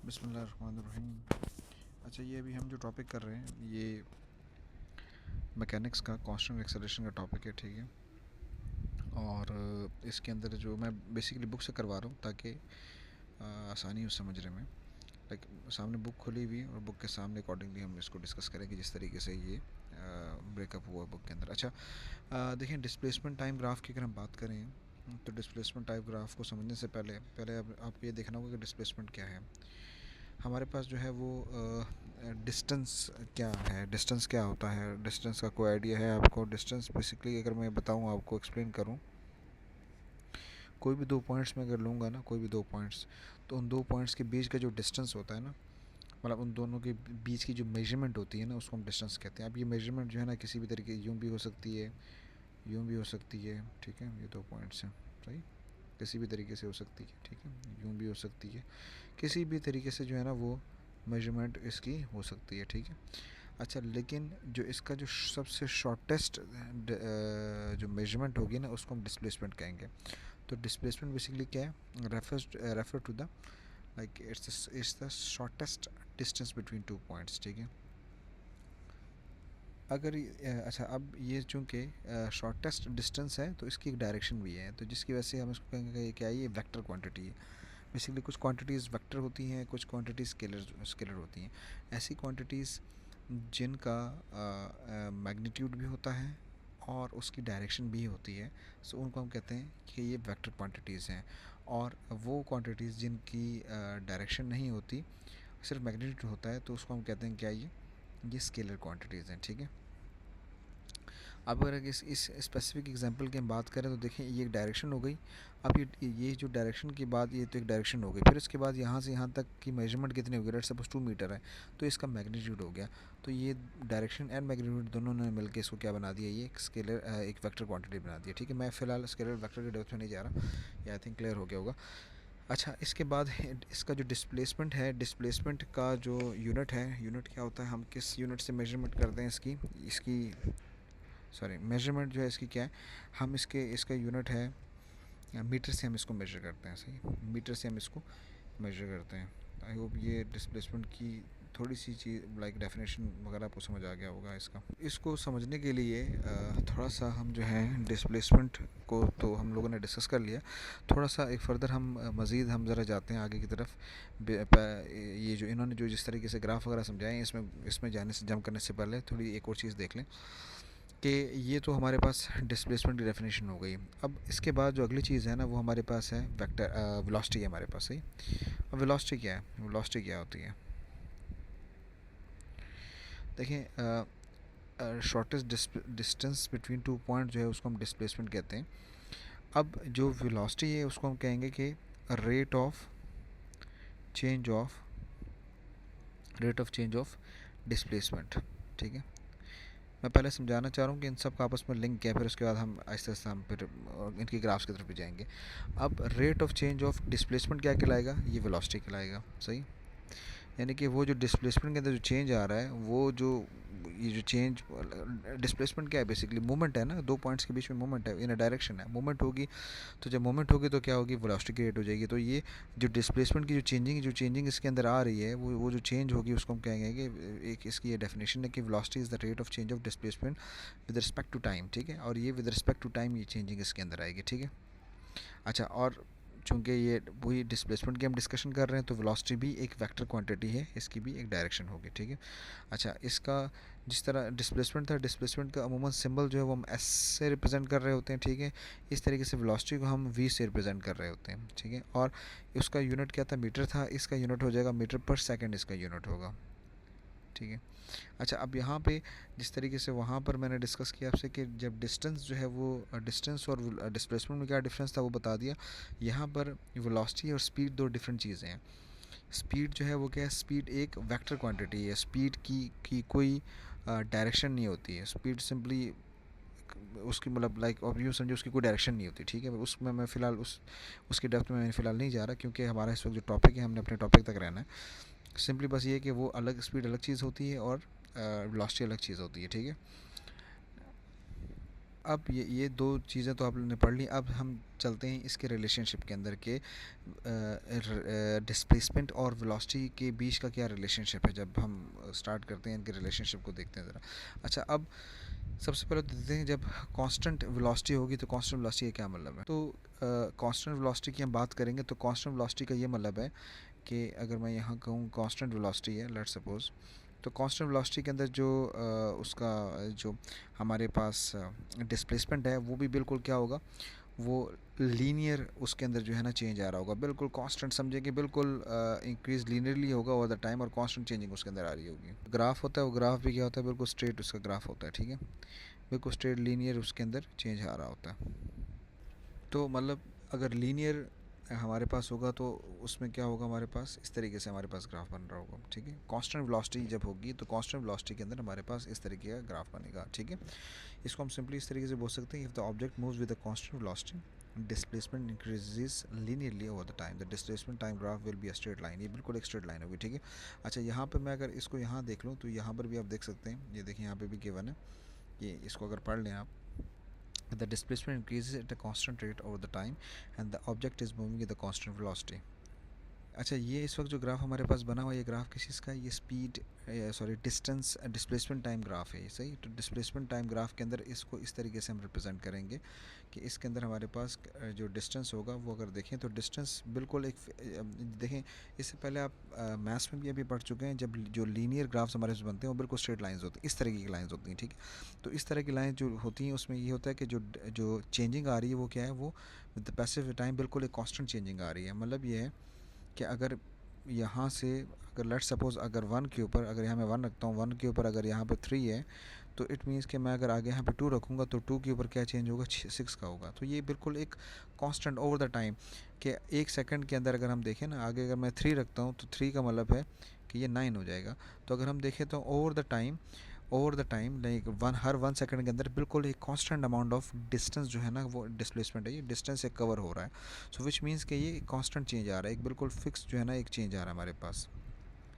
बिस्मिल्लाहिर्रहमानिर्रहीम। अच्छा, ये अभी हम जो टॉपिक कर रहे हैं ये मैकेनिक्स का कांस्टेंट एक्सेलरेशन का टॉपिक है, ठीक है। और इसके अंदर जो मैं बेसिकली बुक से करवा रहा हूँ ताकि आसानी हो समझने में। लाइक सामने बुक खुली हुई और बुक के सामने अकॉर्डिंगली हम इसको डिस्कस करेंगे जिस तरीके से ये ब्रेकअप हुआ बुक के अंदर। अच्छा, देखिए डिस्प्लेसमेंट टाइम ग्राफ की अगर हम बात करें तो डिस्प्लेसमेंट टाइम ग्राफ को समझने से पहले अब आपको ये देखना होगा कि डिस्प्लेसमेंट क्या है। हमारे पास जो है वो डिस्टेंस क्या है, डिस्टेंस क्या होता है, डिस्टेंस का कोई आइडिया है आपको? डिस्टेंस बेसिकली अगर मैं बताऊं, आपको एक्सप्लेन करूं, कोई भी दो पॉइंट्स में अगर लूँगा ना, कोई भी दो पॉइंट्स, तो उन दो पॉइंट्स के बीच का जो डिस्टेंस होता है ना, मतलब उन दोनों के बीच की जो मेजरमेंट होती है ना, उसको हम डिस्टेंस कहते हैं। अब ये मेजरमेंट जो है ना, किसी भी तरीके यूँ भी हो सकती है, यूँ भी हो सकती है, ठीक है। ये दो पॉइंट्स हैं, सही, किसी भी तरीके से हो सकती है, ठीक है। यूँ भी हो सकती है, किसी भी तरीके से जो है ना वो मेजरमेंट इसकी हो सकती है, ठीक है। अच्छा, लेकिन जो इसका जो सबसे शॉर्टेस्ट जो मेजरमेंट होगी ना, उसको हम डिस्प्लेसमेंट कहेंगे। तो डिस्प्लेसमेंट बेसिकली क्या है? Refer to the, like it's the shortest distance between two points, ठीक है। अगर अच्छा, अब ये चूँकि शॉर्टेस्ट डिस्टेंस है तो इसकी एक डायरेक्शन भी है, तो जिसकी वजह से हम इसको कहेंगे क्या, ये वेक्टर क्वांटिटी है। बेसिकली कुछ क्वांटिटीज़ वेक्टर होती हैं, कुछ क्वांटिटीज़ स्केलर होती हैं। ऐसी क्वांटिटीज़ जिनका मैग्नीट्यूड भी होता है और उसकी डायरेक्शन भी होती है, सो उनको हम कहते हैं कि ये वेक्टर क्वांटिटीज़ हैं। और वो क्वांटिटीज़ जिनकी डायरेक्शन नहीं होती, सिर्फ मैग्नीट्यूड होता है, तो उसको हम कहते हैं क्या, ये स्केलर क्वांटिटीज़ हैं, ठीक है। अब अगर इस स्पेसिफिक एग्जांपल की हम बात करें तो देखें, ये एक डायरेक्शन हो गई। अब ये जो डायरेक्शन के बाद ये तो एक डायरेक्शन हो गई, फिर इसके बाद यहाँ से यहाँ तक की मेजरमेंट कितनी होगी? लेट्स सपोज 2 मीटर है, तो इसका मैग्नीट्यूड हो गया। तो ये डायरेक्शन एंड मैग्नीट्यूड दोनों ने मिलकर इसको क्या बना दिया, ये एक स्केलर, एक वेक्टर क्वांटिटी बना दिया, ठीक है। मैं फ़िलहाल स्केलर वेक्टर के डेप्थ में नहीं जा रहा, ये आई थिंक क्लियर हो गया होगा। अच्छा, इसके बाद इसका जो डिस्प्लेसमेंट है, डिस्प्लेसमेंट का जो यूनिट है, यूनिट क्या होता है, हम किस यूनिट से मेजरमेंट करते हैं इसकी इसकी सॉरी, मेजरमेंट जो है इसकी क्या है, हम इसका यूनिट है मीटर से हम इसको मेजर करते हैं, सही, मीटर से हम इसको मेजर करते हैं। आई होप ये डिस्प्लेसमेंट की थोड़ी सी चीज़ लाइक डेफिनेशन वगैरह आपको समझ आ गया होगा इसका। इसको समझने के लिए थोड़ा सा हम जो है डिस्प्लेसमेंट को तो हम लोगों ने डिस्कस कर लिया, थोड़ा सा एक फर्दर हम मज़ीद हम ज़रा जाते हैं आगे की तरफ। ये जो इन्होंने जो जिस तरीके से ग्राफ वगैरह समझाए हैं, इसमें जाने से जंप करने से पहले थोड़ी एक और चीज़ देख लें कि ये तो हमारे पास डिस्प्लेसमेंट की डेफिनेशन हो गई। अब इसके बाद जो अगली चीज़ है ना, वो हमारे पास है वेक्टर वेलोसिटी है हमारे पास, सही। अब वेलोसिटी क्या है, वेलोसिटी क्या होती है? देखें, shortest distance between two point जो है उसको हम डिस्प्लेसमेंट कहते हैं। अब जो वेलोसिटी है उसको हम कहेंगे कि rate of change of displacement, ठीक है। मैं पहले समझाना चाह रहा हूँ कि इन सब का आपस में लिंक क्या है, फिर उसके बाद हम आहिस्ता आहिस्ता हम फिर इनकी ग्राफ्स की तरफ भी जाएंगे। अब rate of change of displacement क्या कहलाएगा? ये वेलोसिटी कहलाएगा, सही। यानी कि वो जो डिस्प्लेसमेंट के अंदर जो चेंज आ रहा है, वो जो ये जो चेंज, डिस्प्लेसमेंट क्या है? बेसिकली मूवमेंट है ना, दो पॉइंट्स के बीच में मूवमेंट है, इन अ डायरेक्शन है, मूवमेंट होगी। तो जब मूवमेंट होगी तो क्या होगी? वेलोसिटी क्रिएट हो जाएगी। तो ये जो डिस्प्लेसमेंट की जो चेंजिंग इसके अंदर आ रही है, वो जो चेंज होगी उसको हम कहेंगे कि एक इसकी ये डेफिनेशन है कि velocity is the rate of change of displacement with respect to time, ठीक है। और ये विद रिस्पेक्ट टू टाइम ये चेंजिंग इसके अंदर आएगी, ठीक है। अच्छा, और चूँकि ये वही डिस्प्लेसमेंट की हम डिस्कशन कर रहे हैं, तो वेलोसिटी भी एक वेक्टर क्वांटिटी है, इसकी भी एक डायरेक्शन होगी, ठीक है। अच्छा, इसका जिस तरह डिस्प्लेसमेंट था, डिस्प्लेसमेंट का अमूमन सिंबल जो है वो हम एस से रिप्रेजेंट कर रहे होते हैं, ठीक है। इस तरीके से वेलोसिटी को हम वी से रिप्रेजेंट कर रहे होते हैं, ठीक है। और उसका यूनिट क्या था? मीटर था। इसका यूनिट हो जाएगा मीटर पर सेकेंड, इसका यूनिट होगा, ठीक है। अच्छा, अब यहाँ पे जिस तरीके से वहाँ पर मैंने डिस्कस किया आपसे कि जब डिस्टेंस जो है वो डिस्टेंस और डिस्प्लेसमेंट में क्या डिफरेंस था वो बता दिया। यहाँ पर वेलोसिटी और स्पीड दो डिफरेंट चीज़ें हैं। स्पीड जो है वो क्या है? स्पीड एक वेक्टर क्वांटिटी है। स्पीड की कोई डायरेक्शन नहीं होती है। स्पीड सिंपली उसकी मतलब लाइक अब यूँ समझो उसकी कोई डायरेक्शन नहीं होती, ठीक है। उसमें मैं फ़िलहाल उसकी डेप्थ में मैं फ़िलहाल नहीं जा रहा, क्योंकि हमारा इस वक्त जो टॉपिक है हमने अपने टॉपिक तक रहना है। सिंपली बस ये है कि वो अलग स्पीड अलग चीज़ होती है और वेलोसिटी अलग चीज़ होती है, ठीक है। अब ये दो चीज़ें तो आपने पढ़ ली। अब हम चलते हैं इसके रिलेशनशिप के अंदर के डिस्प्लेसमेंट और वेलोसिटी के बीच का क्या रिलेशनशिप है। जब हम स्टार्ट करते हैं इनके रिलेशनशिप को देखते हैं ज़रा। अच्छा, अब सबसे पहले तो देखते हैं जब कांस्टेंट वेलोसिटी होगी तो कांस्टेंट वेलोसिटी का क्या मतलब है। तो कांस्टेंट वेलोसिटी की हम बात करेंगे तो कांस्टेंट वेलोसिटी का ये मतलब है कि अगर मैं यहाँ कहूँ कांस्टेंट वेलोसिटी है, लेट्स सपोज, तो कांस्टेंट वेलोसिटी के अंदर जो उसका जो हमारे पास डिस्प्लेसमेंट है वो भी बिल्कुल क्या होगा, वो लीनियर उसके अंदर जो है ना चेंज आ रहा होगा, बिल्कुल कांस्टेंट समझे कि बिल्कुल इंक्रीज लीनियरली होगा ओवर द टाइम और कांस्टेंट चेंजिंग उसके अंदर आ रही होगी। ग्राफ होता है वो ग्राफ भी क्या होता है, बिल्कुल स्ट्रेट उसका ग्राफ होता है, ठीक है, बिल्कुल स्ट्रेट लीनियर उसके अंदर चेंज आ रहा होता है। तो मतलब अगर लीनियर हमारे पास होगा तो उसमें क्या होगा, हमारे पास इस तरीके से हमारे पास ग्राफ बन रहा होगा, ठीक है। कांस्टेंट वेलोसिटी जब होगी तो कांस्टेंट वेलोसिटी के अंदर हमारे पास इस तरीके का ग्राफ बनेगा, ठीक है। इसको हम सिंपली इस तरीके से बोल सकते हैं, if the object moves with the constant velocity displacement increases linearly over the time the displacement time graph will be a straight line. ये बिल्कुल एक स्ट्रेट लाइन होगी, ठीक है। अच्छा, यहाँ पर मैं अगर इसको यहाँ देख लूँ तो यहाँ पर भी आप देख सकते हैं, ये देखिए यहाँ पे भी गिवन है, ये इसको अगर पढ़ लें आप, the displacement increases at a constant rate over the time and the object is moving with a constant velocity. अच्छा, ये इस वक्त जो ग्राफ हमारे पास बना हुआ है, ये ग्राफ किस चीज़ का है, ये speed sorry distance displacement time graph है, ये सही। तो डिस्प्लेसमेंट टाइम ग्राफ के अंदर इसको इस तरीके से हम रिप्रेजेंट करेंगे कि इसके अंदर हमारे पास जो डिस्टेंस होगा वो अगर देखें तो डिस्टेंस बिल्कुल एक देखें, इससे पहले आप मैथ्स में भी अभी पढ़ चुके हैं, जब जो लीनियर ग्राफ्स हमारे पास बनते हैं वो बिल्कुल स्ट्रेट लाइंस होती हैं, इस तरीके की लाइंस होती हैं, ठीक है। तो इस तरह की लाइन जो होती हैं उसमें ये होता है कि जो जो चेंजिंग आ रही है वो क्या है, वो विद द पैसेज टाइम बिल्कुल एक कॉन्स्टेंट चेंजिंग आ रही है। मतलब ये है कि अगर यहाँ से अगर लेट सपोज़ अगर 1 के ऊपर अगर यहाँ मैं 1 रखता हूँ, 1 के ऊपर अगर यहाँ पे 3 है तो इट मीन्स कि मैं अगर आगे यहाँ पे 2 रखूँगा तो 2 के ऊपर क्या चेंज होगा, 6 का होगा। तो ये बिल्कुल एक कांस्टेंट ओवर द टाइम कि एक सेकंड के अंदर अगर हम देखें ना, आगे अगर मैं 3 रखता हूँ तो 3 का मतलब है कि ये 9 हो जाएगा। तो अगर हम देखें तो over the time like her 1 second के अंदर बिल्कुल एक कांस्टेंट अमाउंट ऑफ डिस्टेंस जो है ना वो डिस्प्लेसमेंट है, ये डिस्टेंस से कवर हो रहा है। सो विच मीन्स कि ये कांस्टेंट चेंज आ रहा है, एक बिल्कुल फिक्स जो है ना एक चेंज आ रहा है हमारे पास,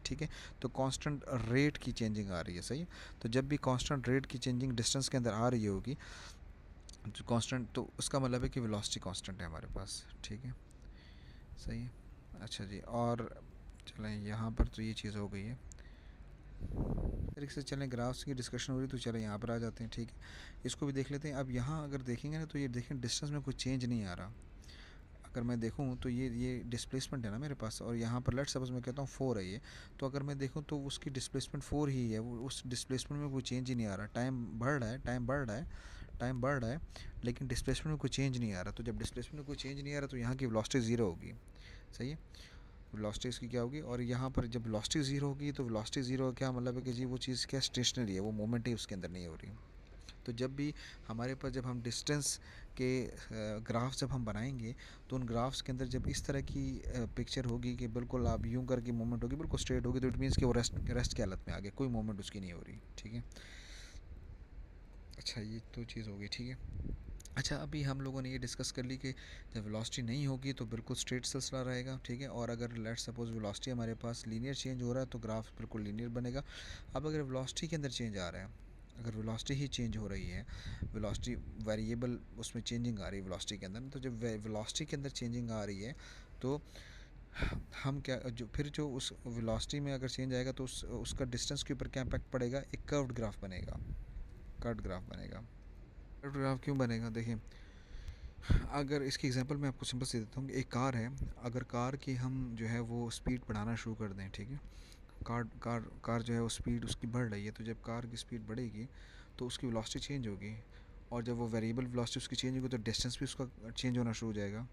ठीक है। तो कांस्टेंट रेट की चेंजिंग आ रही है, सही है। तो जब भी कांस्टेंट रेट की चेंजिंग डिस्टेंस के अंदर आ रही होगी जो कांस्टेंट, तो उसका मतलब है कि वेलोसिटी कांस्टेंट है हमारे पास, ठीक है, सही है। अच्छा जी, और चलें यहाँ पर तो ये चीज़ हो गई है, तरीके से चलें ग्राफ्स की डिस्कशन हो रही तो चलें यहाँ पर आ जाते हैं, ठीक है। इसको भी देख लेते हैं। अब यहाँ अगर देखेंगे ना तो ये देखें डिस्टेंस में कोई चेंज नहीं आ रहा। अगर मैं देखूँ तो ये डिस्प्लेसमेंट है ना मेरे पास, और यहाँ पर लेट्स सपोज मैं कहता हूँ 4 है ये, तो अगर मैं देखूँ तो उसकी डिस्प्लेसमेंट 4 ही है, वो उस डिस्प्लेसमेंट में कोई चेंज ही नहीं आ रहा। टाइम बढ़ रहा है, टाइम बढ़ रहा है, लेकिन डिस्प्लेसमेंट में कोई चेंज नहीं आ रहा। तो जब डिस्प्लेसमेंट में कोई चेंज नहीं आ रहा तो यहाँ की वेलोसिटी ज़ीरो होगी, सही है। वेलोसिटी इसकी क्या होगी, और यहाँ पर जब वेलोसिटी ज़ीरो होगी तो वेलोसिटी ज़ीरो क्या मतलब है कि जी वो चीज़ क्या स्टेशनरी है, वो मोमेंट ही उसके अंदर नहीं हो रही। तो जब भी हमारे पास जब हम डिस्टेंस के ग्राफ जब हम बनाएंगे तो उन ग्राफ्स के अंदर जब इस तरह की पिक्चर होगी कि बिल्कुल आप यूं करके मूवमेंट होगी, बिल्कुल स्ट्रेट होगी, तो इट मीन्स कि वो रेस्ट की हालत में आ गया, कोई मूवमेंट उसकी नहीं हो रही, ठीक है। अच्छा, ये तो चीज़ होगी, ठीक है। अच्छा, अभी हम लोगों ने ये डिस्कस कर ली कि जब वेलोसिटी नहीं होगी तो बिल्कुल स्ट्रेट सिलसिला रहेगा, ठीक है। और अगर लेट्स सपोज वेलोसिटी हमारे पास लीनियर चेंज हो रहा है तो ग्राफ बिल्कुल लीनियर बनेगा। अब अगर वेलोसिटी के अंदर चेंज आ रहा है, अगर वेलोसिटी ही चेंज हो रही है, वेलोसिटी वेरिएबल उसमें चेंजिंग आ रही है वेलोसिटी के अंदर, तो जब वेलोसिटी के अंदर चेंजिंग आ रही है तो हम क्या जो फिर जो उस वेलोसिटी में अगर चेंज आएगा तो उसका डिस्टेंस के ऊपर क्या इम्पैक्ट पड़ेगा, एक कर्व्ड ग्राफ बनेगा, कर्व्ड ग्राफ बनेगा। कर्व्ड ग्राफ क्यों बनेगा, देखिए अगर इसकी एग्जांपल मैं आपको सिंपल से देता हूँ, एक कार है, अगर कार की हम जो है वो स्पीड बढ़ाना शुरू कर दें, ठीक है, कार कार कार जो है वो स्पीड उसकी बढ़ रही है, तो जब कार की स्पीड बढ़ेगी तो उसकी वेलोसिटी चेंज होगी, और जब वो वेरिएबल वेलोसिटी उसकी चेंज होगी तो डिस्टेंस भी उसका चेंज होना शुरू हो जाएगा।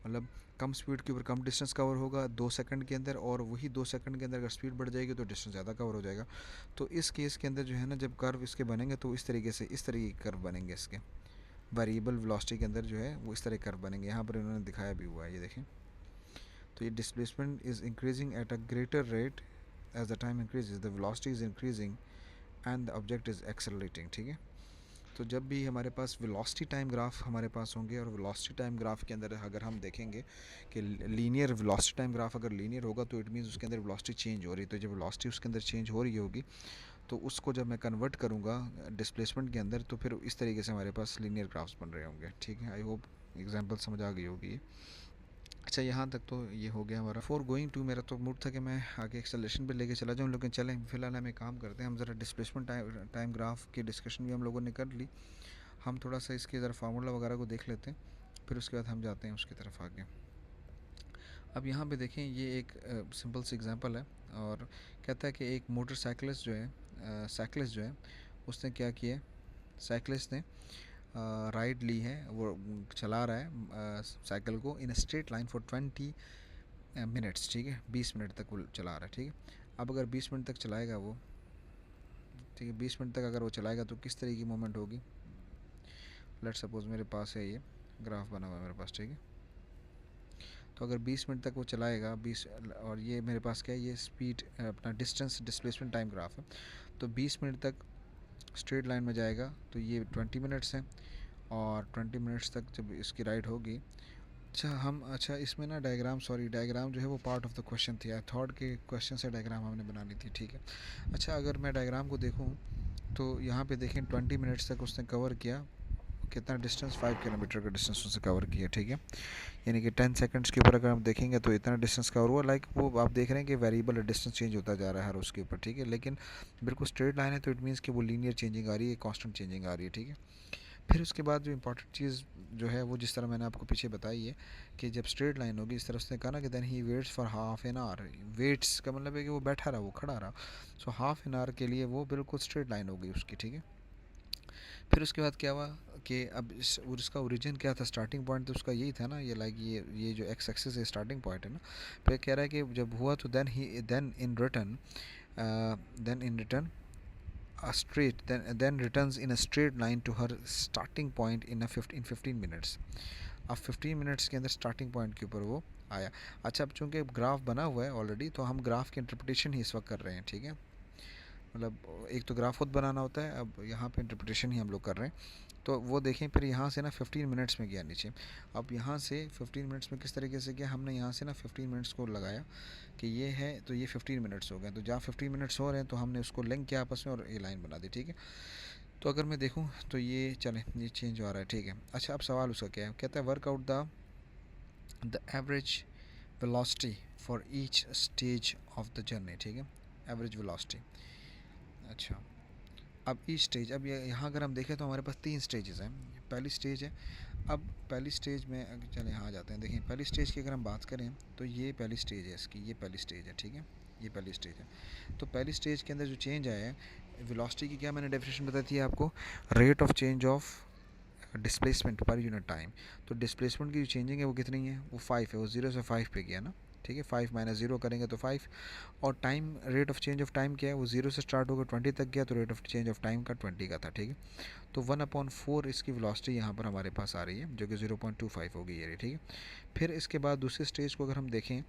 मतलब कम स्पीड के ऊपर कम डिस्टेंस कवर होगा 2 सेकंड के अंदर, और वही 2 सेकंड के अंदर अगर स्पीड बढ़ जाएगी तो डिस्टेंस ज़्यादा कवर हो जाएगा। तो इस केस के अंदर जो है ना जब कर्व इसके बनेंगे तो इस तरीके के कर्व बनेंगे इसके, वेरिएबल वेलोसिटी के अंदर जो है वो इस तरह कर्व बनेंगे। यहाँ पर इन्होंने दिखाया भी हुआ है, ये देखें। तो ये displacement is increasing at a greater rate as the time increases, the velocity is increasing and the object is accelerating, ठीक है। तो जब भी हमारे पास वेलोसिटी टाइम ग्राफ हमारे पास होंगे, और वेलोसिटी टाइम ग्राफ के अंदर अगर हम देखेंगे कि लीनियर वेलोसिटी टाइम ग्राफ अगर लीनियर होगा तो इट मीन्स उसके अंदर वेलोसिटी चेंज हो रही है। तो जब वेलोसिटी उसके अंदर चेंज हो रही होगी तो उसको जब मैं कन्वर्ट करूँगा डिस्प्लेसमेंट के अंदर, तो फिर इस तरीके से हमारे पास लीनियर ग्राफ्स बन रहे होंगे। ठीक है, आई होप एग्जांपल समझ आ गई होगी। अच्छा, यहाँ तक तो ये हो गया हमारा। फॉर गोइंग टू, मेरा तो मूड था कि मैं आगे एक्सेलरेशन पे लेके चला जाऊँ, लेकिन चलें फिलहाल हम एक काम करते हैं, हम ज़रा डिस्प्लेसमेंट टाइम ग्राफ की डिस्कशन भी हम लोगों ने कर ली, हम थोड़ा सा इसके ज़रा फार्मूला वगैरह को देख लेते हैं, फिर उसके बाद हम जाते हैं उसकी तरफ आगे। अब यहाँ पे देखें, ये एक सिंपल सी एग्जांपल है, और कहता है कि एक मोटरसाइकिलिस्ट जो है, साइकिलिस्ट जो है, उसने क्या किया, साइकिलिस्ट ने राइड ली है, वो चला रहा है साइकिल को in straight line for 20 minutes. ठीक है, 20 मिनट तक वो चला रहा है। ठीक है, अब अगर 20 मिनट तक चलाएगा वो, ठीक है, 20 मिनट तक अगर वो चलाएगा तो किस तरह की मूवमेंट होगी। लेट सपोज मेरे पास है ये ग्राफ बना हुआ है मेरे पास। ठीक है, तो अगर 20 मिनट तक वो चलाएगा 20, और ये मेरे पास क्या है, ये स्पीड अपना डिस्टेंस डिस्प्लेसमेंट टाइम ग्राफ है, तो 20 मिनट तक स्ट्रेट लाइन में जाएगा तो ये 20 मिनट्स हैं, और 20 मिनट्स तक जब इसकी राइड होगी। अच्छा इसमें ना डायग्राम, सॉरी डायग्राम जो है वो पार्ट ऑफ द क्वेश्चन थी, आई थॉट के क्वेश्चन से डायग्राम हमने बनानी थी। ठीक है, अच्छा अगर मैं डायग्राम को देखूँ तो यहाँ पे देखें 20 मिनट्स तक उसने कवर किया, कितना डिस्टेंस, 5 किलोमीटर का डिस्टेंस उसने कवर किया। ठीक है, यानी कि 10 सेकंड्स के ऊपर अगर हम देखेंगे तो इतना डिस्टेंस कवर हुआ। लाइक वो आप देख रहे हैं कि वेरिएबल डिस्टेंस चेंज होता जा रहा है हर उसके ऊपर। ठीक है, लेकिन बिल्कुल स्ट्रेट लाइन है तो इट मीन्स कि वो लीनियर चेंजिंग आ रही है, कांस्टेंट चेंजिंग आ रही है। ठीक है, फिर उसके बाद जो इंपॉर्टेंट चीज़ जो है वो जिस तरह मैंने आपको पीछे बताई है कि जब स्ट्रेट लाइन होगी, इस तरह उसने कहा ना कि then he waits for half an hour. Waits का मतलब है कि वो बैठा रहा, वो खड़ा रहा, सो हाफ एन आवर के लिए वो बिल्कुल स्ट्रेट लाइन हो गई उसकी। ठीक है, फिर उसके बाद क्या हुआ कि अब इसका ओरिजिन क्या था, स्टार्टिंग पॉइंट तो उसका यही था ना, ये लाइक ये जो एक्स एक्सिस है स्टार्टिंग पॉइंट है ना। फिर कह रहा है कि जब हुआ तो then in return a straight then returns in a straight line to her starting point in 15 minutes। अब 15 मिनट्स के अंदर स्टार्टिंग पॉइंट के ऊपर वो आया। अच्छा, अब चूंकि ग्राफ बना हुआ है ऑलरेडी, तो हम ग्राफ की इंटरप्रिटेशन ही इस वक्त कर रहे हैं। ठीक है, मतलब एक तो ग्राफ खुद बनाना होता है, अब यहाँ पे इंटरप्रिटेशन ही हम लोग कर रहे हैं। तो वो देखें, फिर यहाँ से ना 15 मिनट्स में गया नीचे। अब यहाँ से 15 मिनट्स में किस तरीके से गया, हमने यहाँ से ना 15 मिनट्स को लगाया कि ये है, तो ये 15 मिनट्स हो गए, तो जहाँ 15 मिनट्स हो रहे हैं तो हमने उसको लिंक किया आपस में और ये लाइन बना दी। ठीक है, तो अगर मैं देखूँ तो ये चलें, ये चेंज हो रहा है। ठीक है, अच्छा अब सवाल उसका क्या है, कहता है workout the average velocity for each stage of the journey. ठीक है, एवरेज वेलोसिटी। अच्छा, अब ईच स्टेज, अब यहाँ अगर हम देखें तो हमारे पास 3 स्टेजेस हैं। पहली स्टेज है, अब पहली स्टेज में चले यहाँ आ जाते हैं। देखें पहली स्टेज की अगर हम बात करें तो ये पहली स्टेज है इसकी, ये पहली स्टेज है। ठीक है, ये पहली स्टेज है। तो पहली स्टेज के अंदर जो चेंज आया है वेलोसिटी की, क्या मैंने डेफिनेशन बताई थी आपको, rate of change of displacement per unit time. तो डिस्प्लेसमेंट की जो चेंजिंग है वो कितनी है, वो 5 है, वो 0 से 5 पे गया ना। ठीक है, 5 माइनस 0 करेंगे तो 5, और time, rate of change of time क्या है, वो 0 से स्टार्ट होकर 20 तक गया, तो rate of change of time का 20 का था। ठीक है, तो 1/4 इसकी वेलोसिटी यहाँ पर हमारे पास आ रही है, जो कि 0.25 होगी ये। ठीक है, फिर इसके बाद दूसरे स्टेज को अगर हम देखें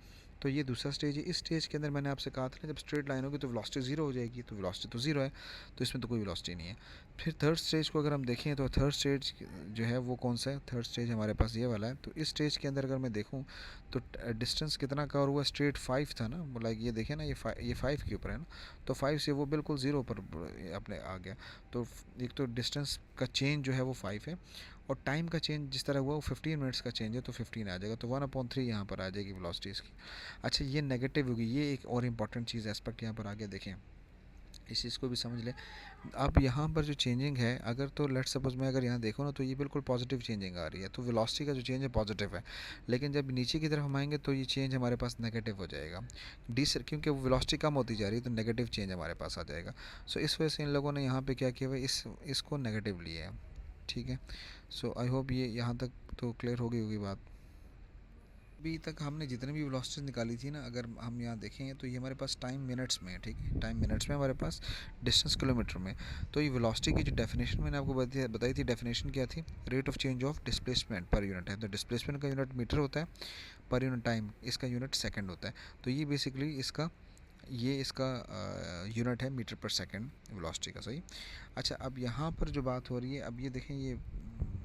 तो ये दूसरा स्टेज है। इस स्टेज के अंदर मैंने आपसे कहा था ना, जब स्ट्रेट लाइन होगी तो वेलोसिटी 0 हो जाएगी, तो वेलोसिटी तो 0 है, तो इसमें तो कोई वेलोसिटी नहीं है। फिर थर्ड स्टेज को अगर हम देखें तो थर्ड स्टेज जो है वो कौन सा है, थर्ड स्टेज हमारे पास ये वाला है। तो इस स्टेज के अंदर अगर मैं देखूँ तो डिस्टेंस कितना कवर हुआ, स्ट्रेट 5 था ना, लाइक ये देखें ना, ये 5 के ऊपर है ना, तो 5 से वो बिल्कुल 0 पर अपने आ गया। तो एक तो डिस्टेंस का चेंज जो है वो 5 है, और टाइम का चेंज जिस तरह हुआ वो 15 मिनट्स का चेंज है, तो 15 आ जाएगा, तो 1/3 यहाँ पर आ जाएगी वेलोसिटी इसकी। अच्छा, ये नेगेटिव होगी, ये एक और इम्पॉर्टेंट चीज़ एस्पेक्ट यहाँ पर आगे देखें, इस चीज़ को भी समझ लें। अब यहाँ पर जो चेंजिंग है, अगर तो लेट सपोज मैं अगर यहाँ देखूँ ना, तो ये बिल्कुल पॉजिटिव चेंजिंग आ रही है, तो वेलोसिटी का जो चेंज है पॉजिटिव है। लेकिन जब नीचे की तरफ हम आएंगे तो ये चेंज हमारे पास नेगेटिव हो जाएगा, क्योंकि वो वेलोसिटी कम होती जा रही है, तो नेगेटिव चेंज हमारे पास आ जाएगा। सो इस वजह से इन लोगों ने यहाँ पर क्या किया हुआ, इसको नेगेटिव लिया है। ठीक है, सो आई होप ये यहाँ तक तो क्लियर हो गई होगी बात। अभी तक हमने जितने भी वेलोसिटीज निकाली थी ना, अगर हम यहाँ देखें तो ये हमारे पास टाइम मिनट्स में है। ठीक है, टाइम मिनट्स में हमारे पास, डिस्टेंस किलोमीटर में। तो ये वेलोसिटी की जो डेफिनेशन मैंने आपको बताई थी, डेफिनेशन क्या थी, rate of change of displacement per unit है। तो डिस्प्लेसमेंट का यूनिट मीटर होता है, पर यूनिट टाइम इसका यूनिट सेकेंड होता है। तो ये बेसिकली इसका यूनिट है मीटर पर सेकेंड वेलोसिटी का। सही, अच्छा अब यहाँ पर जो बात हो रही है, अब ये देखें,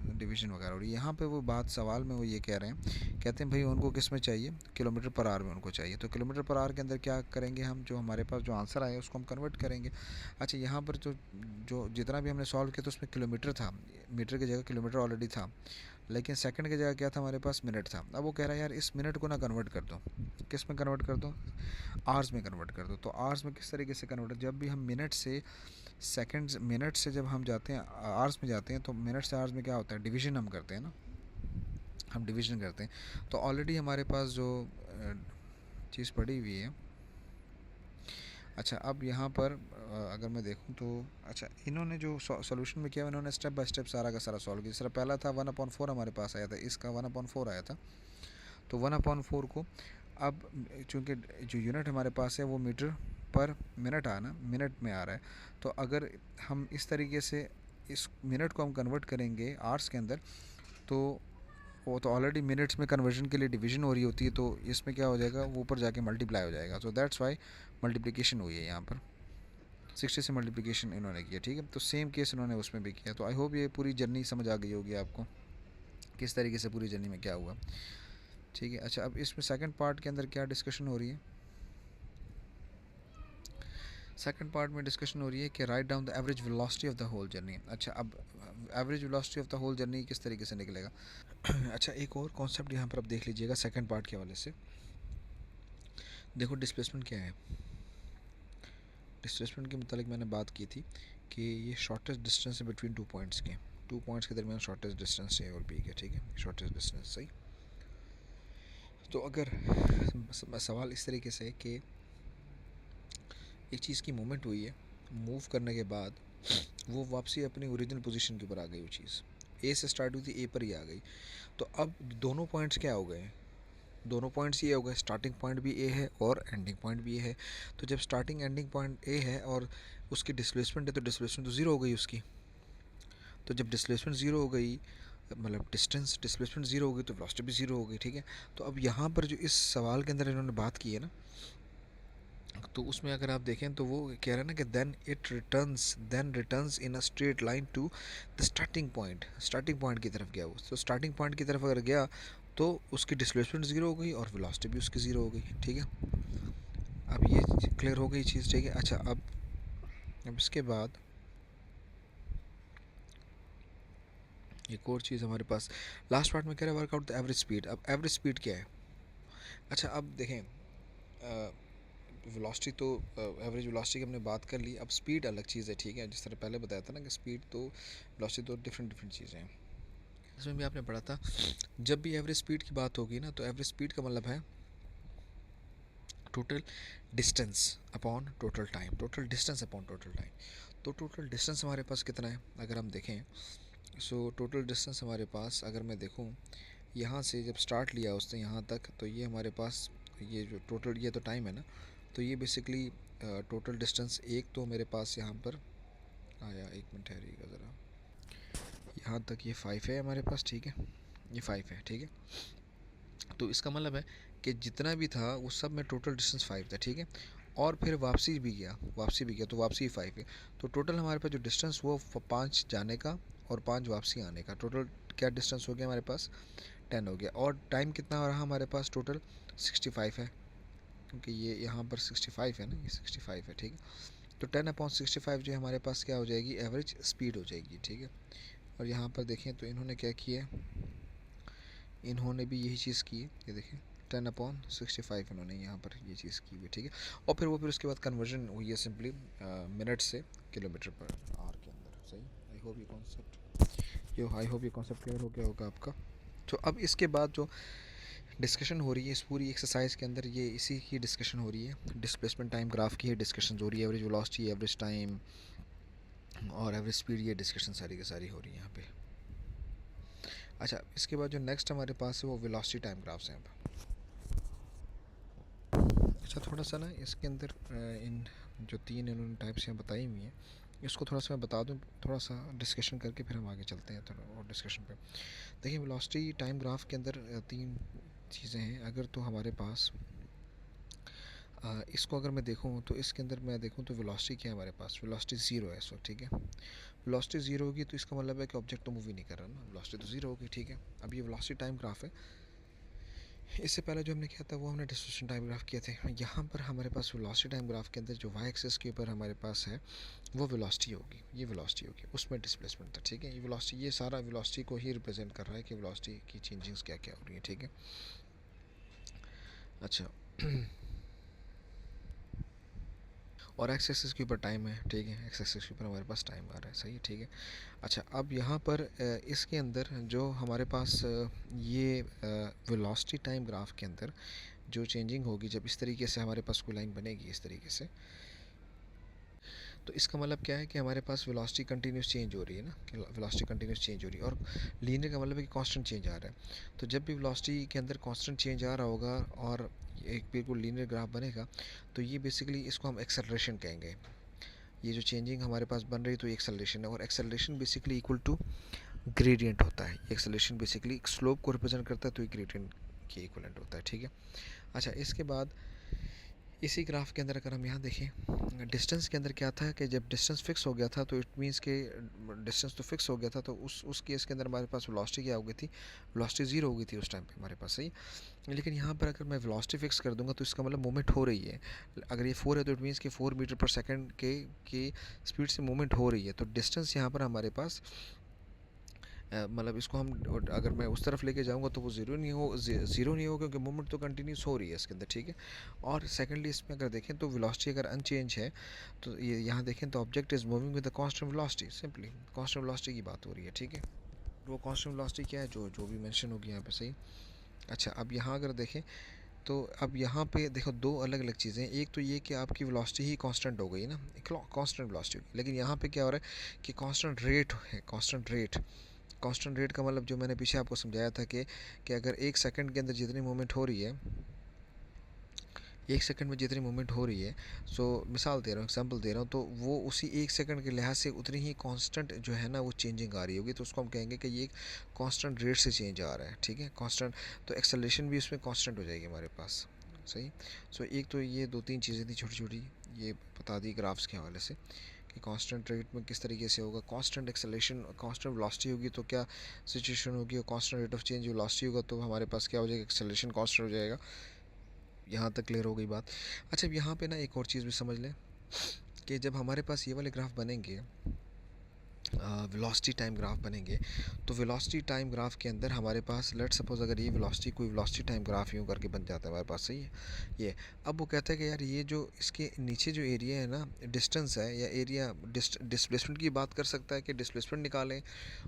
डिवीज़न वगैरह हो रही है। यहाँ पे वो बात सवाल में वो ये कह रहे हैं, कहते हैं भाई उनको किस में चाहिए, किलोमीटर पर आवर में उनको चाहिए। तो किलोमीटर पर आवर के अंदर क्या करेंगे हम, जो हमारे पास जो आंसर आया उसको हम कन्वर्ट करेंगे। अच्छा यहाँ पर जो जो जितना भी हमने सॉल्व किया तो उसमें किलोमीटर था, मीटर की जगह किलोमीटर ऑलरेडी था, लेकिन सेकंड की जगह क्या था हमारे पास, मिनट था। अब वो कह रहा है यार इस मिनट को ना कन्वर्ट कर दो, किस में कन्वर्ट कर दो, आवर्स में कन्वर्ट कर दो। तो आवर्स में किस तरीके से कन्वर्ट, जब भी हम मिनट से सेकंड्स, मिनट से जब हम जाते हैं आवर्स में जाते हैं, तो मिनट से आवर्स में क्या होता है, डिवीज़न हम करते हैं ना, हम डिवीज़न करते हैं। तो ऑलरेडी हमारे पास जो चीज़ पड़ी हुई है। अच्छा अब यहाँ पर अगर मैं देखूँ तो अच्छा इन्होंने जो सॉल्यूशन में किया, इन्होंने स्टेप बाय स्टेप सारा का सारा सॉल्व किया। जैसे पहला था 1/4 हमारे पास आया था, इसका 1/4 आया था। तो 1/4 को अब चूँकि जो यूनिट हमारे पास है वो मीटर पर मिनट आना, मिनट में आ रहा है। तो अगर हम इस तरीके से इस मिनट को हम कन्वर्ट करेंगे आवर्स के अंदर, तो वो तो ऑलरेडी मिनट्स में कन्वर्जन के लिए डिवीजन हो रही होती है, तो इसमें क्या हो जाएगा, वो ऊपर जाके मल्टीप्लाई हो जाएगा। सो दैट्स वाई मल्टीप्लिकेशन हुई है यहाँ पर, 60 से मल्टीप्लिकेशन इन्होंने किया। ठीक है, तो सेम केस इन्होंने उसमें भी किया। तो आई होप ये पूरी जर्नी समझ आ गई होगी आपको, किस तरीके से पूरी जर्नी में क्या हुआ। ठीक है, अच्छा अब इसमें सेकंड पार्ट के अंदर क्या डिस्कशन हो रही है, सेकंड पार्ट में डिस्कशन हो रही है कि right down the average velocity of the whole journey. अच्छा अब average velocity of the whole journey किस तरीके से निकलेगा। अच्छा एक और कॉन्सेप्ट यहाँ पर आप देख लीजिएगा सेकंड पार्ट के हवाले से। देखो डिस्प्लेसमेंट क्या है, डिस्प्लेसमेंट के मुतालिक मैंने बात की थी कि ये शॉर्टेस्ट डिस्टेंस है बिटवीन 2 पॉइंट्स के, 2 पॉइंट्स के दरमियान शॉर्टेस्ट डिस्टेंस है और बी के। ठीक है, शॉर्टेस्ट डिस्टेंस सही। तो अगर सवाल इस तरीके से है कि एक चीज़ की मूवमेंट हुई है, मूव करने के बाद वो वापसी अपनी ओरिजिनल पोजीशन के ऊपर आ गई, वो चीज़ ए से स्टार्ट हुई थी ए पर ही आ गई। तो अब दोनों पॉइंट्स क्या हो गए, दोनों पॉइंट्स ये हो गए, स्टार्टिंग पॉइंट भी ए है और एंडिंग पॉइंट भी ए है। तो जब स्टार्टिंग एंडिंग पॉइंट ए है और उसकी डिस्प्लेसमेंट है, तो डिस्प्लेसमेंट तो ज़ीरो हो गई उसकी। तो जब डिस्प्लेसमेंट ज़ीरो हो गई, मतलब डिस्टेंस डिस्प्लेसमेंट ज़ीरो हो गई, तो वेलोसिटी भी ज़ीरो हो गई। ठीक है, तो अब यहाँ पर जो इस सवाल के अंदर इन्होंने बात की है ना, तो उसमें अगर आप देखें तो वो कह रहा है ना कि then returns in a straight line to the starting point, starting point की तरफ गया वो। तो स्टार्टिंग पॉइंट की तरफ अगर गया तो उसकी डिस्प्लेसमेंट ज़ीरो हो गई और वेलोसिटी भी उसकी ज़ीरो हो गई। ठीक है, अब ये क्लियर हो गई चीज़। ठीक है, अच्छा अब इसके बाद एक और चीज़ हमारे पास लास्ट पार्ट में कह रहा है वर्कआउट द एवरेज स्पीड। अब एवरेज स्पीड क्या है। अच्छा अब देखें वेलोसिटी तो एवरेज वेलोसिटी की हमने बात कर ली, अब स्पीड अलग चीज़ है। ठीक है, जिस तरह पहले बताया था ना कि स्पीड तो वेलोसिटी तो डिफरेंट डिफरेंट चीज़ें हैं। इसमें भी आपने पढ़ा था जब भी एवरेज स्पीड की बात होगी ना, तो एवरेज स्पीड का मतलब है total distance upon total time, total distance upon total time. तो टोटल डिस्टेंस हमारे पास कितना है अगर हम देखें, सो टोटल डिस्टेंस हमारे पास अगर मैं देखूं यहाँ से जब स्टार्ट लिया उसने यहाँ तक, तो ये हमारे पास ये जो टोटल ये तो टाइम है ना, तो ये बेसिकली टोटल डिस्टेंस एक तो मेरे पास यहाँ पर आया, एक मिनट ठहरिएगा ज़रा, यहाँ तक ये 5 है हमारे पास। ठीक है, ये 5 है। ठीक है, तो इसका मतलब है कि जितना भी था वो सब में टोटल डिस्टेंस 5 था। ठीक है, और फिर वापसी भी गया, वापसी भी गया, तो वापसी 5 है। तो टोटल हमारे पास जो डिस्टेंस वो 5 जाने का और 5 वापसी आने का, टोटल क्या डिस्टेंस हो गया हमारे पास 10 हो गया। और टाइम कितना हो रहा हमारे पास टोटल 65 है, क्योंकि ये यहाँ पर 65 है ना, ये 65 है। ठीक है, तो 10/65 जो हमारे पास क्या हो जाएगी, एवरेज स्पीड हो जाएगी। ठीक है, और यहाँ पर देखें तो इन्होंने क्या किया है, इन्होंने भी यही चीज़ की है, ये देखें 10/65 इन्होंने यहाँ पर ये चीज़ की हुई। ठीक है, और फिर उसके बाद कन्वर्जन हुई है सिंपली मिनट से किलोमीटर पर आवर के अंदर। सही, आई होप ये कॉन्सेप्ट क्लियर हो गया होगा आपका। तो अब इसके बाद जो डिस्कशन हो रही है इस पूरी एक्सरसाइज के अंदर, ये इसी की डिस्कशन हो रही है, डिस्प्लेसमेंट टाइम ग्राफ की डिस्कशन हो रही है, एवरेज वेलोसिटी, एवरेज टाइम और एवरेज स्पीड, ये डिस्कशन सारी की सारी हो रही है यहाँ पे। अच्छा इसके बाद जो नेक्स्ट हमारे पास है वो वेलोसिटी टाइम ग्राफ्स हैं। अच्छा थोड़ा सा ना इसके अंदर इन जो 3 इन्होंने टाइप्स यहाँ बताई हुई हैं, इसको थोड़ा सा मैं बता दूँ, थोड़ा सा डिस्कशन करके फिर हम आगे चलते हैं थोड़ा और डिस्कशन पे। देखिए वेलोसिटी टाइम ग्राफ के अंदर 3 चीज़ें हैं। अगर तो हमारे पास इसको अगर मैं देखूँ तो इसके अंदर मैं देखूँ तो वेलोसिटी क्या है हमारे पास, वेलोसिटी ज़ीरो है इस वक्त, ठीक है। वेलोसिटी ज़ीरो होगी तो इसका मतलब है कि ऑब्जेक्ट तो मूव ही नहीं कर रहा ना, वेलोसिटी तो ज़ीरो होगी, ठीक है। अब ये वेलोसिटी टाइम ग्राफ है। इससे पहले जो हमने किया था वो हमने डिस्प्लेसमेंट टाइम ग्राफ किए थे। यहाँ पर हमारे पास वेलोसिटी टाइम ग्राफ के अंदर जो वाई एक्सिस के ऊपर हमारे पास है वो वेलोसिटी होगी, ये वेलोसिटी होगी, उसमें डिस्प्लेसमेंट था, ठीक है। ये वेलोसिटी, ये सारा वेलोसिटी को ही रिप्रेजेंट कर रहा है कि वेलोसिटी की चेंजिंग्स क्या क्या हो रही है, ठीक है। अच्छा और एक्स एक्सिस के ऊपर टाइम है, ठीक है, एक्स एक्सिस के ऊपर हमारे पास टाइम आ रहा है, सही है, ठीक है। अच्छा अब यहाँ पर इसके अंदर जो हमारे पास ये वेलोसिटी टाइम ग्राफ के अंदर जो चेंजिंग होगी, जब इस तरीके से हमारे पास कोई लाइन बनेगी इस तरीके से, तो इसका मतलब क्या है कि हमारे पास वेलोसिटी कंटिन्यूस चेंज हो रही है ना, कि वेलोसिटी कंटिन्यूस चेंज हो रही है, और लीनियर का मतलब है कि कांस्टेंट चेंज आ रहा है। तो जब भी वेलोसिटी के अंदर कांस्टेंट चेंज आ रहा होगा और एक बिल्कुल लीनियर ग्राफ बनेगा, तो ये बेसिकली इसको हम एक्सेलरेशन कहेंगे। ये जो चेंजिंग हमारे पास बन रही है तो ये एक्सेलरेशन है, और acceleration basically equal to gradient होता है। एक्सेलरेशन बेसिकली स्लोप को रिप्रेजेंट करता है, तो ये ग्रेडियंट के इक्वलेंट होता है, ठीक है। अच्छा इसके बाद इसी ग्राफ के अंदर अगर हम यहाँ देखें, डिस्टेंस के अंदर क्या था कि जब डिस्टेंस फिक्स हो गया था तो इट मीन्स के डिस्टेंस तो फिक्स हो गया था, तो उस केस के अंदर हमारे पास वेलोसिटी क्या हो गई थी, वेलोसिटी ज़ीरो हो गई थी उस टाइम पे हमारे पास, सही। लेकिन यहाँ पर अगर मैं वेलोसिटी फिक्स कर दूंगा तो इसका मतलब मूवमेंट हो रही है। अगर ये 4 है तो इट मीन्स कि 4 मीटर पर सेकंड के स्पीड से मूवमेंट हो रही है, तो डिस्टेंस यहाँ पर हमारे पास मतलब इसको हम अगर मैं उस तरफ लेके जाऊंगा तो वो ज़ीरो नहीं हो क्योंकि मूवमेंट तो कंटिन्यूस हो रही है इसके अंदर, ठीक है। और सेकेंडली इसमें अगर देखें तो वेलोसिटी अगर अनचेंज है, तो ये यहाँ देखें तो object is moving with the constant velocity, simply constant velocity की बात हो रही है, ठीक है। वो कांस्टेंट वेलोसिटी क्या है, जो जो भी मेंशन होगी यहाँ पे, सही। अच्छा अब यहाँ अगर देखें तो अब यहाँ पे देखो दो अलग अलग चीज़ें हैं। एक तो ये कि आपकी वेलोसिटी ही कांस्टेंट हो गई ना, कांस्टेंट वेलोसिटी होगी, लेकिन यहाँ पे क्या हो रहा है कि कांस्टेंट रेट है, कांस्टेंट रेट। कांस्टेंट रेट का मतलब जो मैंने पीछे आपको समझाया था कि अगर एक सेकंड के अंदर जितनी मूवमेंट हो रही है, एक सेकंड में जितनी मूवमेंट हो रही है, सो मिसाल दे रहा हूँ, एग्जांपल दे रहा हूँ, तो वो उसी एक सेकंड के लिहाज से उतनी ही कांस्टेंट जो है ना वो चेंजिंग आ रही होगी, तो उसको हम कहेंगे कि ये एक कांस्टेंट रेट से चेंज आ रहा है, ठीक है, कांस्टेंट। तो एक्सेलरेशन भी उसमें कांस्टेंट हो जाएगी हमारे पास, सही। सो एक तो ये दो तीन चीज़ें थी छोटी छोटी, ये बता दी ग्राफ्स के हवाले से कि कांस्टेंट रेट में किस तरीके से होगा, कांस्टेंट एक्सेलरेशन, कांस्टेंट वेलोसिटी होगी तो क्या सिचुएशन होगी, और constant rate of change velocity होगा तो हमारे पास क्या हो जाएगा, एक्सेलरेशन कांस्टेंट हो जाएगा। यहाँ तक क्लियर हो गई बात। अच्छा अब यहाँ पे ना एक और चीज़ भी समझ लें कि जब हमारे पास ये वाले ग्राफ बनेंगे, वेलोसिटी टाइम ग्राफ बनेंगे, तो वेलोसिटी टाइम ग्राफ के अंदर हमारे पास लेट सपोज अगर ये वेलोसिटी कोई वेलोसिटी टाइम ग्राफ यूँ करके बन जाता है हमारे पास, सही है ये। अब वो कहता है कि यार ये जो इसके नीचे जो एरिया है ना, डिस्टेंस है या एरिया, डिस्प्लेसमेंट की बात कर सकता है कि डिस्प्लेसमेंट निकालें,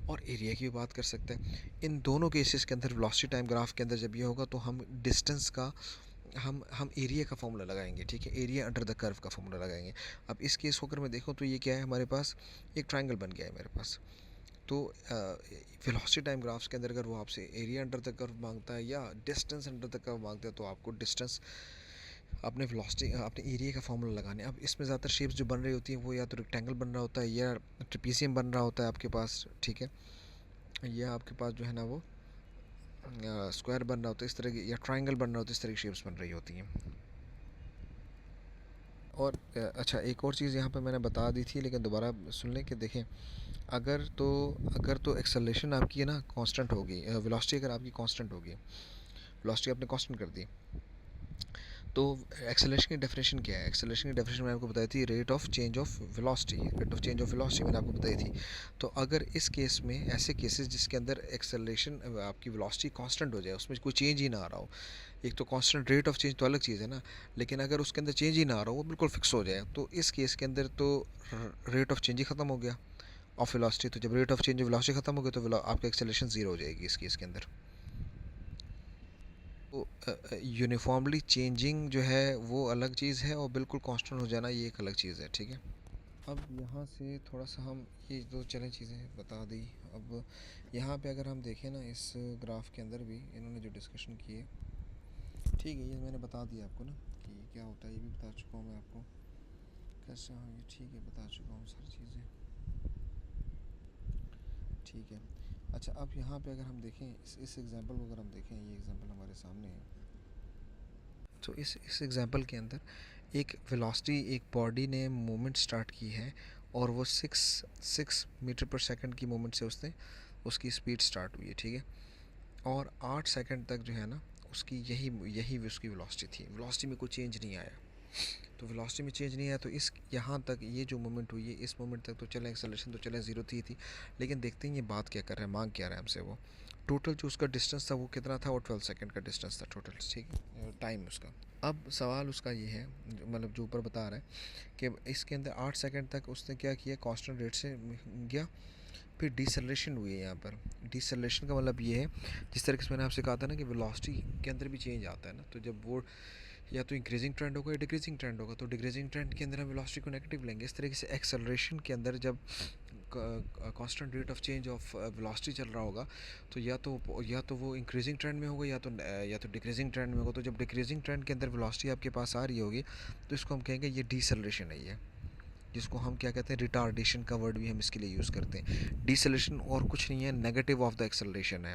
और एरिया की भी बात कर सकते हैं। इन दोनों केसेस के अंदर वेलोसिटी टाइम ग्राफ के अंदर जब ये होगा तो हम डिस्टेंस का हम एरिया का फॉर्मूला लगाएंगे, ठीक है, एरिया अंडर द कर्व का फॉर्मूला लगाएंगे। अब इस केस को अगर मैं देखूँ तो ये क्या है, हमारे पास एक ट्रायंगल बन गया है मेरे पास। तो वेलोसिटी टाइम ग्राफ्स के अंदर अगर वो आपसे एरिया अंडर द कर्व मांगता है या डिस्टेंस अंडर द कर्व मांगता है, तो आपको डिस्टेंस अपने वेलोसिटी अपने एरिया का फॉर्मूला लगाने। अब इसमें ज़्यादातर शेप्स जो बन रही होती हैं वो या तो रेक्टेंगल बन रहा होता है या ट्रेपीजियम बन रहा होता है आपके पास, ठीक है, या आपके पास जो है ना वो स्क्वायर बन रहा होता है इस तरह की, या ट्रायंगल बन रहा होता है, इस तरह की शेप्स बन रही होती हैं। और अच्छा एक और चीज़ यहाँ पे मैंने बता दी थी लेकिन दोबारा सुन लें कि देखें, अगर तो अगर तो एक्सेलरेशन आपकी है ना कांस्टेंट होगी, वेलोसिटी अगर आपकी कांस्टेंट होगी, वेलोसिटी आपने कांस्टेंट कर दी, तो एक्सेलरेशन की डेफिनेशन क्या है, एक्सेलरेशन की डेफिनेशन मैंने आपको बताई थी, rate of change of velocity, rate of change of velocity मैंने आपको बताई थी। तो अगर इस केस में ऐसे केसेस जिसके अंदर एक्सेलरेशन आपकी वेलोसिटी कांस्टेंट हो जाए, उसमें कोई चेंज ही ना आ रहा हो, एक तो कांस्टेंट रेट ऑफ चेंज तो अलग चीज़ है ना, लेकिन अगर उसके अंदर चेंज ही ना आ रहा हो, वो बिल्कुल फिक्स हो जाए, तो इस केस के अंदर तो रेट ऑफ चेंज ही ख़त्म हो गया ऑफ वेलोसिटी। तो जब rate of change of velocity ख़त्म हो गया तो आपका एक्सेलरेशन ज़ीरो हो जाएगी इस केस के अंदर। तो यूनिफॉर्मली चेंजिंग जो है वो अलग चीज़ है, और बिल्कुल कांस्टेंट हो जाना ये एक अलग चीज़ है, ठीक है। अब यहाँ से थोड़ा सा हम ये दो चलें चीज़ें बता दी। अब यहाँ पे अगर हम देखें ना इस ग्राफ के अंदर भी इन्होंने जो डिस्कशन की है, ठीक है, ये मैंने बता दिया आपको ना कि क्या होता है, ये भी बता चुका हूँ मैं आपको कैसे, हाँ ये ठीक है, बता चुका हूँ सारी चीज़ें, ठीक है। अच्छा अब यहाँ पे अगर हम देखें इस एग्ज़ाम्पल को अगर हम देखें, ये एग्ज़ाम्पल हमारे सामने है, तो इस एग्जांपल के अंदर एक वेलोसिटी, एक बॉडी ने मूवमेंट स्टार्ट की है और वो 6 मीटर पर सेकंड की मूवमेंट से उसने उसकी स्पीड स्टार्ट हुई है, ठीक है। और 8 सेकंड तक जो है ना उसकी यही यही उसकी वेलोसिटी थी, वेलोसिटी में कोई चेंज नहीं आया। तो वेलोसिटी में चेंज नहीं आया तो इस यहाँ तक ये जो मूवमेंट हुई है, इस मूवमेंट तक तो चले एक्सेलरेशन तो चले ज़ीरो थी। लेकिन देखते हैं ये बात क्या कर रहा है, मांग क्या रहा है हमसे। वो टोटल जो उसका डिस्टेंस था वो कितना था, वो 12 सेकंड का डिस्टेंस था टोटल, ठीक है, टाइम उसका। अब सवाल उसका ये है, मतलब जो ऊपर बता रहा है कि इसके अंदर 8 सेकंड तक उसने क्या किया, कांस्टेंट रेट से गया। फिर डिसलेशन हुई है यहाँ पर। डिसलेशन का मतलब ये है, जिस तरीके से मैंने आपसे कहा था ना कि वेलोसिटी के अंदर भी चेंज आता है ना, तो जब वो या तो इंक्रीजिंग ट्रेंड होगा या डिक्रीजिंग ट्रेंड होगा, तो डिक्रीजिंग ट्रेंड के अंदर हम वेलोसिटी को नेगेटिव लेंगे। इस तरीके से एक्सेलरेशन के अंदर जब constant rate of change of velocity चल रहा होगा, तो या तो वो इंक्रीजिंग ट्रेंड में होगा या तो डिक्रीजिंग ट्रेंड में होगा। तो जब डिक्रीजिंग ट्रेंड के अंदर वेलोसिटी आपके पास आ रही होगी तो इसको हम कहेंगे ये डिसलेशन है, ये जिसको हम क्या कहते हैं, रिटार्डेशन का वर्ड भी हम इसके लिए यूज़ करते हैं। डिसलेशन और कुछ नहीं है, नेगेटिव ऑफ द एक्सेलरेशन है,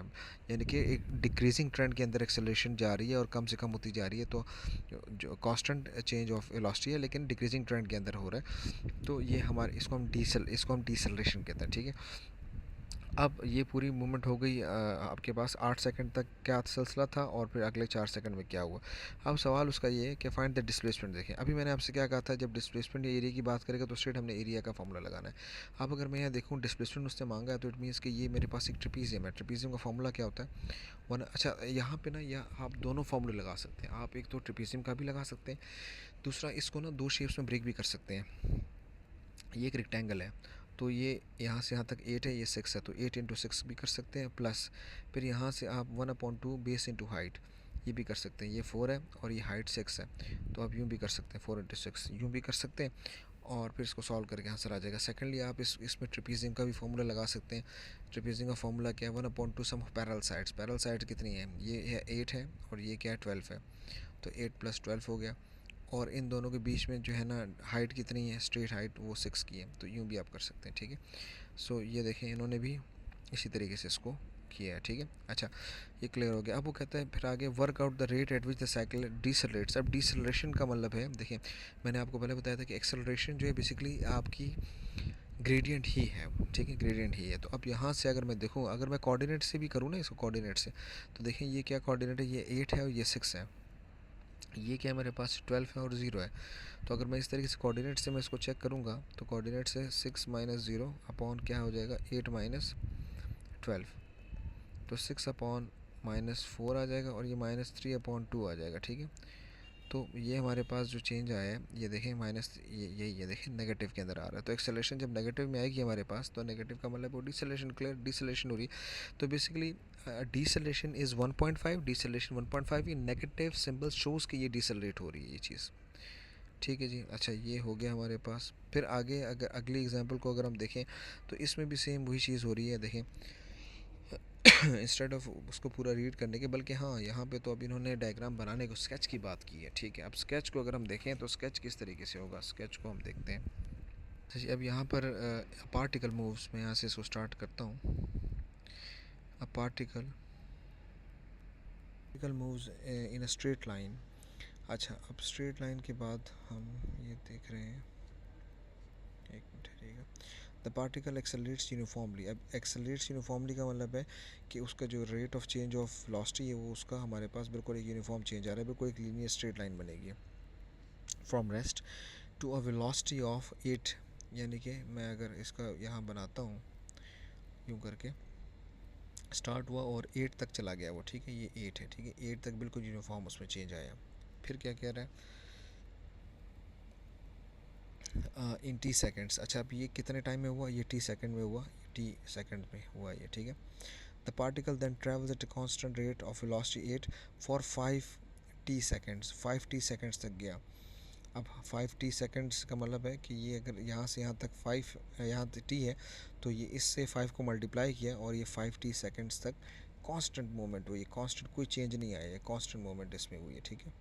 यानी कि एक डिक्रीजिंग ट्रेंड के अंदर एक्सेलरेशन जा रही है और कम से कम होती जा रही है, तो जो कांस्टेंट चेंज ऑफ वेलोसिटी है लेकिन डिक्रीजिंग ट्रेंड के अंदर हो रहा है, तो ये हमारे इसको हम डिसलेशन कहते हैं, ठीक है। अब ये पूरी मूवमेंट हो गई, आपके पास 8 सेकंड तक क्या सिलसिला था और फिर अगले 4 सेकंड में क्या हुआ। अब सवाल उसका ये है कि फाइंड द डिस्प्लेसमेंट। देखें अभी मैंने आपसे क्या कहा था, जब डिस्प्लेसमेंट या एरिया की बात करेगा तो स्ट्रेट हमने एरिया का फॉर्मूला लगाना है। अब अगर मैं यहाँ देखूँ डिस्प्लेसमेंट उसने मांगा है, तो इट मीन्स कि ये मेरे पास एक ट्रिपीजियम है। ट्रिपीजियम का फॉर्मूला क्या होता है, वन। अच्छा यहाँ पे ना या आप दोनों फॉर्मूले लगा सकते हैं, आप एक तो ट्रिपीजियम का भी लगा सकते हैं, दूसरा इसको ना दो शेप्स में ब्रेक भी कर सकते हैं। ये एक रेक्टेंगल है, तो ये यहाँ से यहाँ तक 8 है, ये 6 है, तो 8 इंटू 6 भी कर सकते हैं, प्लस फिर यहाँ से आप 1/2 बेस इंटू हाइट ये भी कर सकते हैं। ये 4 है और ये हाइट 6 है, तो आप यूँ भी कर सकते हैं, 4 इंटू 6 यूँ भी कर सकते हैं। और फिर इसको सॉल्व करके आंसर आ जाएगा। सेकेंडली आप इसमें ट्रिपीजियम का भी फॉर्मूला लगा सकते हैं। ट्रिपीजियम का फॉर्मूला क्या है, 1/2 sum of parallel sides. Parallel side कितनी है, ये है 8 है और ये क्या है 12 है, तो 8 + 12 हो गया। और इन दोनों के बीच में जो है ना हाइट कितनी है, स्ट्रेट हाइट वो 6 की है, तो यूँ भी आप कर सकते हैं, ठीक है। सो ये देखें इन्होंने भी इसी तरीके से इसको किया है, ठीक है। अच्छा ये क्लियर हो गया। अब वो कहता है फिर आगे work out the rate at which the cycle decelerates. अब डिसलरेशन का मतलब है, देखिए मैंने आपको पहले बताया था कि एक्सेलरेशन जो है बेसिकली आपकी ग्रेडियंट ही है, ठीक है, ग्रेडियंट ही है। तो अब यहाँ से अगर मैं देखूँ, अगर मैं कोऑर्डिनेट से भी करूँ ना इसको कोऑर्डिनेट से, तो देखें ये क्या कोऑर्डिनेट है, ये 8 है और ये 6 है, ये क्या है मेरे पास 12 है और 0 है। तो अगर मैं इस तरीके से कोऑर्डिनेट से मैं इसको चेक करूँगा तो कोऑर्डिनेट से 6 - 0 अपॉन क्या हो जाएगा 8 - 12, तो 6 अपॉन -4 आ जाएगा और ये -3/2 आ जाएगा, ठीक है। तो ये हमारे पास जो चेंज आया है ये देखें माइनस ये देखें नेगेटिव के अंदर आ रहा है। तो एक्सेलरेशन जब नेगेटिव में आएगी हमारे पास, तो नेगेटिव का मतलब वो डिसलेशन, क्लियर डिसलेशन हो रही है। तो बेसिकली डिसलेशन इज़ 1.5, डिसलेशन 1.5, ये नेगेटिव सिंबल शोज़ कि ये डिसलरेट हो रही है ये चीज़, ठीक है जी। अच्छा ये हो गया हमारे पास। फिर आगे अगर अगली एग्जांपल को अगर हम देखें तो इसमें भी सेम वही चीज़ हो रही है, देखें इंस्टेड ऑफ उसको पूरा रीड करने के, बल्कि हाँ यहाँ पे तो अब इन्होंने डायग्राम बनाने को स्केच की बात की है, ठीक है। अब स्केच को अगर हम देखें तो स्केच किस तरीके से होगा, स्केच को हम देखते हैं। तो जी अब यहाँ पर पार्टिकल मूव्स, मैं यहाँ से इसको स्टार्ट करता हूँ। A particle moves in a straight line. अच्छा अब स्ट्रेट लाइन के बाद हम ये देख रहे हैं, एक मिनट ठहरिएगा। The particle accelerates uniformly. अब एक्सेलरेट्स यूनिफॉर्मली का मतलब है कि उसका जो rate of change of velocity है वो उसका हमारे पास बिल्कुल एक यूनिफॉर्म चेंज आ रहा है, बिल्कुल एक लीनियर स्ट्रेट लाइन बनेगी। From rest to a velocity of 8, यानी कि मैं अगर इसका यहाँ बनाता हूँ यूँ करके, स्टार्ट हुआ और 8 तक चला गया वो, ठीक है, ये 8 है, ठीक है, 8 तक बिल्कुल यूनिफॉर्म उसमें चेंज आया। फिर क्या कह रहा है, इन टी सेकेंड्स। अच्छा अब ये कितने टाइम में हुआ, ये टी सेकेंड में हुआ, टी सेकेंड में हुआ ये, ठीक है। The particle then travels at a constant rate of velocity 8 for 5t seconds, 5t seconds तक गया। अब 5t seconds का मतलब है कि ये अगर यहाँ से यहाँ तक 5 यहाँ t है, तो ये इससे 5 को मल्टीप्लाई किया और ये 5t seconds तक कांस्टेंट मूवमेंट हुई, कांस्टेंट कोई चेंज नहीं आया, कांस्टेंट मूवमेंट इसमें हुई है, ठीक है।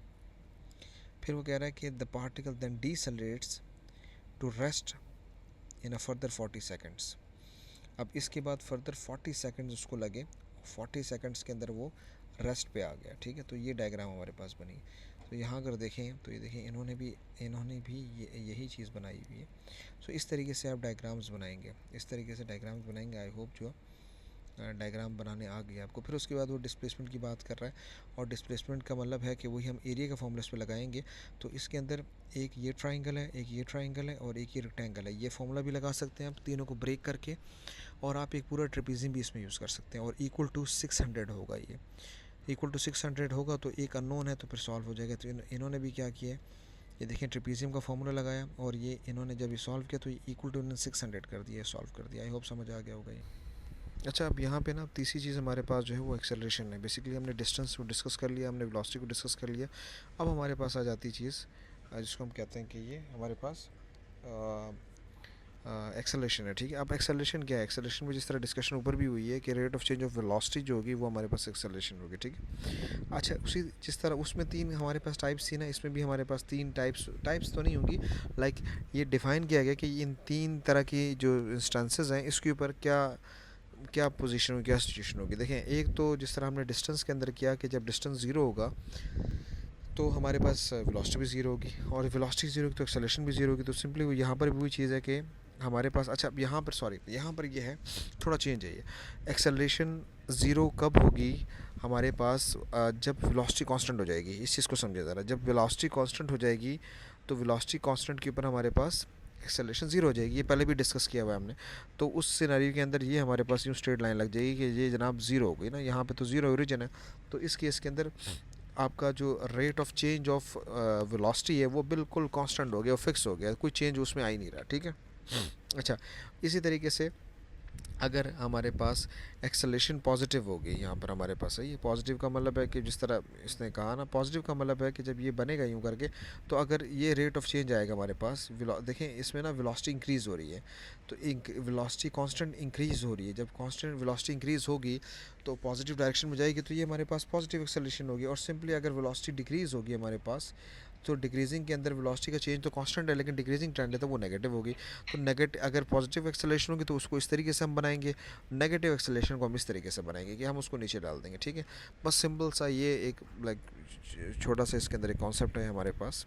फिर वो कह रहा है कि the particle then decelerates to rest in a further 40 seconds. अब इसके बाद फर्दर 40 सेकेंड्स उसको लगे, 40 सेकेंड्स के अंदर वो रेस्ट पे आ गया, ठीक है। तो ये डायग्राम हमारे पास बनी। तो यहाँ अगर देखें तो ये देखें इन्होंने भी यही चीज़ बनाई हुई है। सो इस तरीके से आप डायग्राम्स बनाएंगे, इस तरीके से डायग्राम्स बनाएंगे। आई होप जो डायग्राम बनाने आ गया आपको। फिर उसके बाद वो डिस्प्लेसमेंट की बात कर रहा है, और डिस्प्लेसमेंट का मतलब है कि वही हम एरिया का फॉर्मूला इस पे लगाएंगे। तो इसके अंदर एक ये ट्राइंगल है, एक ये ट्राइंगल है और एक ये रेक्टेंगल है। ये फॉर्मूला भी लगा सकते हैं आप तीनों को ब्रेक करके, और आप एक पूरा ट्रेपेजियम भी इसमें यूज़ कर सकते हैं। और इक्वल टू 600 होगा, ये इक्वल टू 600 होगा। तो एक अननोन है तो फिर सॉल्व हो जाएगा। तो इन्होंने भी क्या किया है, ये देखें ट्रेपेजियम का फॉर्मूला लगाया, और ये इन्होंने जब ये सॉल्व किया तो ये इक्वल टू इन्होंने 600 कर दिया, सॉल्व कर दिया। आई होप समझ आ गया होगा ये। अच्छा, अब यहाँ पे ना तीसरी चीज़ हमारे पास जो है वो एक्सेलरेशन है। बेसिकली हमने डिस्टेंस को डिस्कस कर लिया, हमने वेलोसिटी को डिस्कस कर लिया। अब हमारे पास आ जाती चीज़ जिसको हम कहते हैं कि ये हमारे पास एक्सेलरेशन है। ठीक है, अब एक्सेलरेशन क्या है? एक्सेलरेशन में जिस तरह डिस्कशन ऊपर भी हुई है कि rate of change of velocity जो होगी वो हमारे पास एक्सेलरेशन होगी। ठीक है, अच्छा, उसी जिस तरह उसमें तीन हमारे पास टाइप्स थी ना, इसमें भी हमारे पास तीन टाइप्स तो नहीं होंगी, लाइक ये डिफ़ाइन किया गया कि इन तीन तरह की जो इंस्टेंसेस हैं इसके ऊपर क्या क्या पोजीशन होगी, क्या सिचुएशन होगी। देखें, एक तो जिस तरह हमने डिस्टेंस के अंदर किया कि जब डिस्टेंस ज़ीरो होगा तो हमारे पास वेलोसिटी भी ज़ीरो होगी, और वेलोसिटी ज़ीरो होगी तो एक्सेलरेशन भी ज़ीरो होगी। तो सिंपली यहाँ पर भी वही चीज़ है कि हमारे पास, अच्छा यहाँ पर सॉरी, यहाँ पर ये है थोड़ा चेंज है। ये एक्सेलरेशन ज़ीरो कब होगी हमारे पास? जब वेलोसिटी कांस्टेंट हो जाएगी। इस चीज़ को समझे ज़रा, जब वेलोसिटी कांस्टेंट हो जाएगी तो वेलोसिटी कांस्टेंट के ऊपर हमारे पास एक्सेलरेशन ज़ीरो हो जाएगी। ये पहले भी डिस्कस किया हुआ है हमने। तो उस सिनेरियो के अंदर ये हमारे पास यूँ स्ट्रेट लाइन लग जाएगी कि ये जनाब ज़ीरो हो गई ना, यहाँ पे तो ज़ीरो ओरिजिन है। तो इस केस के अंदर आपका जो rate of change of velocity है वो बिल्कुल कांस्टेंट हो गया, फिक्स हो गया, कोई चेंज उसमें आ ही नहीं रहा। ठीक है, अच्छा, इसी तरीके से अगर हमारे पास एक्सेलरेशन पॉजिटिव होगी, यहाँ पर हमारे पास है ये पॉजिटिव का मतलब है कि जिस तरह इसने कहा ना, पॉजिटिव का मतलब है कि जब ये बनेगा यूँ करके, तो अगर ये रेट ऑफ चेंज आएगा हमारे पास, देखें इसमें ना वेलोसिटी इंक्रीज़ हो रही है, तो वेलोसिटी कांस्टेंट इंक्रीज़ हो रही है। जब कांस्टेंट वेलोसिटी इंक्रीज़ होगी तो पॉजिटिव डायरेक्शन में जाएगी, तो ये हमारे पास पॉजिटिव एक्सेलरेशन होगी। और सिंपली अगर वेलोसिटी डिक्रीज़ होगी हमारे पास, तो डिक्रीजिंग के अंदर वेलोसिटी का चेंज तो कांस्टेंट है, लेकिन डिक्रीजिंग ट्रेंड है तो वो नेगेटिव होगी। तो नेगेटिव, अगर पॉजिटिव एक्सेलरेशन होगी तो उसको इस तरीके से हम बनाएंगे, नेगेटिव एक्सेलरेशन को हम इस तरीके से बनाएंगे कि हम उसको नीचे डाल देंगे। ठीक है, बस सिंपल सा ये एक लाइक छोटा सा इसके अंदर एक कॉन्सेप्ट है हमारे पास।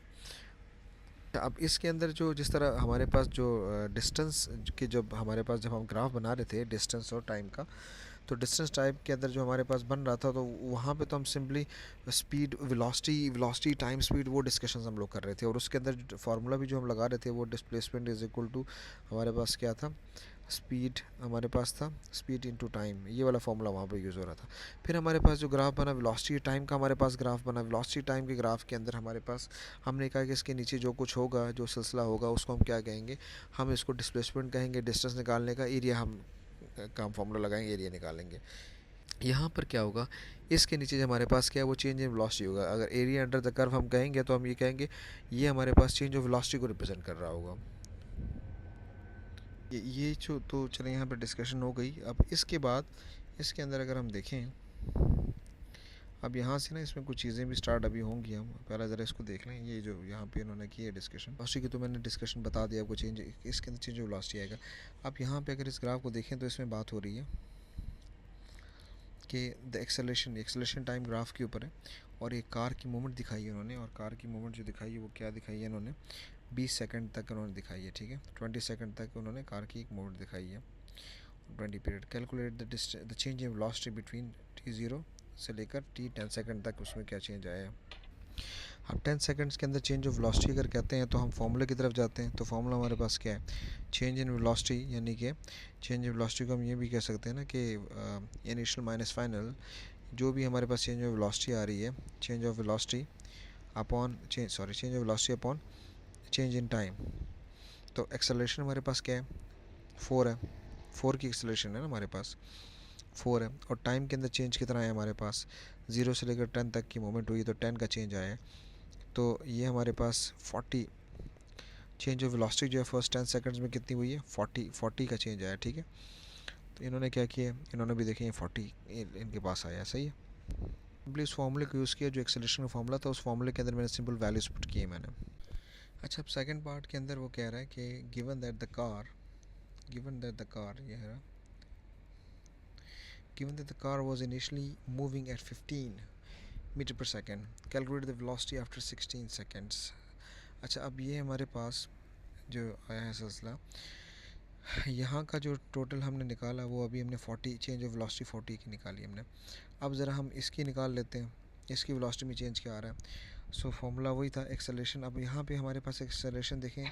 अब इसके अंदर जो जिस तरह हमारे पास जो डिस्टेंस के, जब हमारे पास जब हम ग्राफ बना रहे थे डिस्टेंस और टाइम का, तो डिस्टेंस टाइप के अंदर जो हमारे पास बन रहा था, तो वहाँ पे तो हम simply speed, velocity time speed, वो डिस्कशंस हम लोग कर रहे थे। और उसके अंदर फार्मूला भी जो हम लगा रहे थे वो डिस्प्लेसमेंट इज इक्वल टू हमारे पास क्या था, स्पीड हमारे पास था, स्पीड इनटू टाइम, ये वाला फार्मूला वहाँ पे यूज़ हो रहा था। फिर हमारे पास जो ग्राफ बना वेलोसिटी टाइम का, हमारे पास ग्राफ बना वेलोसिटी टाइम के ग्राफ के अंदर हमारे पास हमने कहा कि इसके नीचे जो कुछ होगा, जो सिलसिला होगा, उसको हम क्या कहेंगे, हम इसको डिस्प्लेसमेंट कहेंगे। डिस्टेंस निकालने का एरिया हम काम फार्मूला लगाएंगे, एरिया निकालेंगे। यहाँ पर क्या होगा, इसके नीचे जो हमारे पास क्या है वो चेंज इन वेलोसिटी होगा। अगर एरिया अंडर द कर्व हम कहेंगे तो हम ये कहेंगे ये हमारे पास चेंज ऑफ वेलोसिटी को रिप्रेजेंट कर रहा होगा। ये जो, तो चले यहाँ पर डिस्कशन हो गई। अब इसके बाद इसके अंदर अगर हम देखें, अब यहाँ से ना इसमें कुछ चीज़ें भी स्टार्ट अभी होंगी। हम पहले ज़रा इसको देख लें, ये जो यहाँ पे इन्होंने की है डिस्कशन वेलोसिटी की, तो मैंने डिस्कशन बता दिया आपको, चेंज इसके अंदर चेंज ऑफ वेलोसिटी आएगा। अब यहाँ पे अगर इस ग्राफ को देखें तो इसमें बात हो रही है कि द एक्सेलरेशन टाइम ग्राफ के ऊपर है, और एक कार की मूवमेंट दिखाई है उन्होंने, और कार की मूवमेंट जो दिखाई है वो क्या दिखाई है इन्होंने, 20 सेकंड तक उन्होंने दिखाई है। ठीक है, 20 सेकंड तक उन्होंने कार की एक मूवमेंट दिखाई है, 20 period. Calculate the change in velocity between t0 से लेकर t10 सेकंड तक, उसमें क्या चेंज आया है। अब 10 सेकंड्स के अंदर चेंज ऑफ वेलोसिटी अगर कहते हैं तो हम फॉर्मूले की तरफ जाते हैं। तो फॉर्मूला हमारे पास क्या है, चेंज इन वेलोसिटी, यानी कि चेंज इन वेलोसिटी को हम ये भी कह सकते हैं ना कि इनिशियल माइनस फाइनल, जो भी हमारे पास चेंज ऑफ वेलोसिटी आ रही है, change of velocity upon change of velocity upon change in time. तो एक्सेलरेशन हमारे पास क्या है, 4 है, 4 की एक्सेलरेशन है ना हमारे पास, 4 है। और टाइम के अंदर चेंज कितना है हमारे पास, 0 से लेकर 10 तक की मूवमेंट हुई तो 10 का चेंज आया है। तो ये हमारे पास 40 चेंज ऑफ वेलोसिटी जो है फर्स्ट 10 सेकंड्स में कितनी हुई है, 40 का चेंज आया। ठीक है, तो इन्होंने क्या किया, इन्होंने भी देखें 40 इनके पास आया। सही है, सिंपली उस फार्मूले को यूज़ किया जो एक्सेलरेशन का फार्मूला था, उस फार्मूले के अंदर मैंने सिंपल वैल्यूज पुट किए मैंने। अच्छा, अब सेकंड पार्ट के अंदर वो कह रहा है कि गिवन दैट द कार ये है, given that the car was initially moving at 15 metre per second. Calculate the velocity after 16 seconds. अच्छा, अब ये हमारे पास जो आया है सिलसिला, यहाँ का जो टोटल हमने निकाला वो अभी हमने 40 चेंज ऑफ वेलोसिटी 40 की निकाली हमने। अब ज़रा हम इसकी निकाल लेते हैं, इसकी वेलोसिटी में चेंज क्या आ रहा है। सो फार्मूला वही था एक्सेलरेशन। अब यहाँ पे हमारे पास एक्सेलरेशन देखें,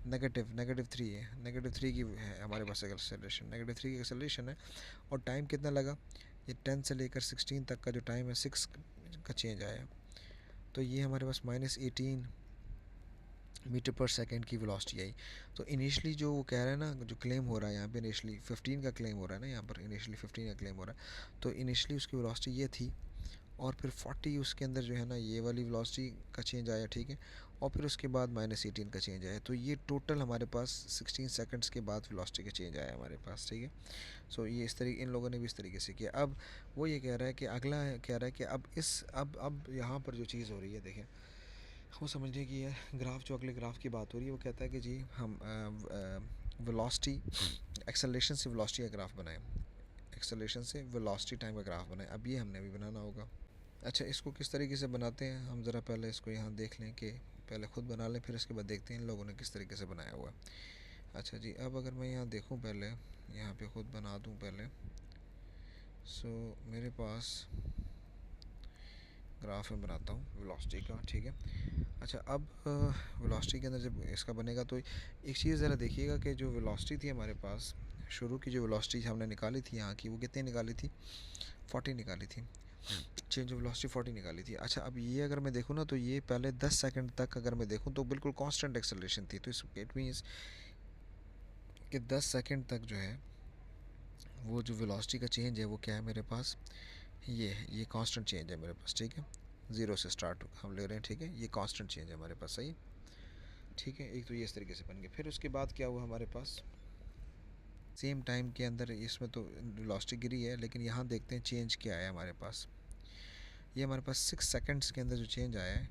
-3 है, -3 की है हमारे पास एक्सेलरेशन, -3 की एक्सेलरेशन है। और टाइम कितना लगा, ये 10 से लेकर 16 तक का जो टाइम है 6 का चेंज आया। तो ये हमारे पास -18 मीटर पर सेकंड की वेलोसिटी आई। तो इनिशियली जो वो कह रहा है ना, जो क्लेम हो रहा है यहाँ पे, इनिशियली 15 का क्लेम हो रहा है ना, यहाँ पर इनिशियली 15 का क्लेम हो रहा है। तो इनिशियली उसकी वेलोसिटी ये थी, और फिर 40 उसके अंदर जो है ना ये वाली वेलोसिटी का चेंज आया, ठीक है। और फिर उसके बाद -18 का चेंज आया। तो ये टोटल हमारे पास 16 सेकंड्स के बाद वेलोसिटी का चेंज आया हमारे पास, ठीक है। सो ये इस तरीके, इन लोगों ने भी इस तरीके से किया। अब वो ये कह रहा है कि अगला कह रहा है कि अब यहाँ पर जो चीज़ हो रही है देखें, वो समझने की है ग्राफ, जो अगले ग्राफ की बात हो रही है, वो कहता है कि जी हम वेलोसिटी एक्सेलरेशन से वेलोसिटी का ग्राफ बनाएं, एक्सेलरेशन से वेलोसिटी टाइम का ग्राफ बनाएं। अब ये हमने अभी बनाना होगा। अच्छा, इसको किस तरीके से बनाते हैं हम ज़रा पहले इसको यहाँ देख लें, कि पहले ख़ुद बना लें, फिर उसके बाद देखते हैं इन लोगों ने किस तरीके से बनाया हुआ है। अच्छा जी, अब अगर मैं यहाँ देखूँ, पहले यहाँ पे ख़ुद बना दूँ पहले। सो मेरे पास ग्राफ में बनाता हूँ वेलोसिटी का, ठीक है। अच्छा, अब वेलोसिटी के अंदर जब इसका बनेगा तो एक चीज़ ज़रा देखिएगा कि जो वेलोसिटी थी हमारे पास, शुरू की जो वेलोसिटी हमने निकाली थी यहाँ की, वो कितनी निकाली थी, 40 निकाली थी। चेंज ऑफ वेलोसिटी 40 निकाली थी। अच्छा, अब ये अगर मैं देखूँ ना, तो ये पहले 10 सेकंड तक अगर मैं देखूँ तो बिल्कुल कांस्टेंट एक्सेलरेशन थी। तो इट मीन्स कि 10 सेकंड तक जो है वो जो वेलोसिटी का चेंज है वो क्या है मेरे पास, ये कांस्टेंट चेंज है मेरे पास, ठीक है। ज़ीरो से स्टार्ट हम ले रहे हैं, ठीक है। ये कांस्टेंट चेंज है हमारे पास, सही, ठीक है। एक तो ये इस तरीके से बन गया। फिर उसके बाद क्या हुआ हमारे पास, सेम टाइम के अंदर इसमें तो वेलोसिटी गिरी है, लेकिन यहाँ देखते हैं चेंज क्या है हमारे पास। ये हमारे पास 6 सेकंड्स के अंदर जो चेंज आया है,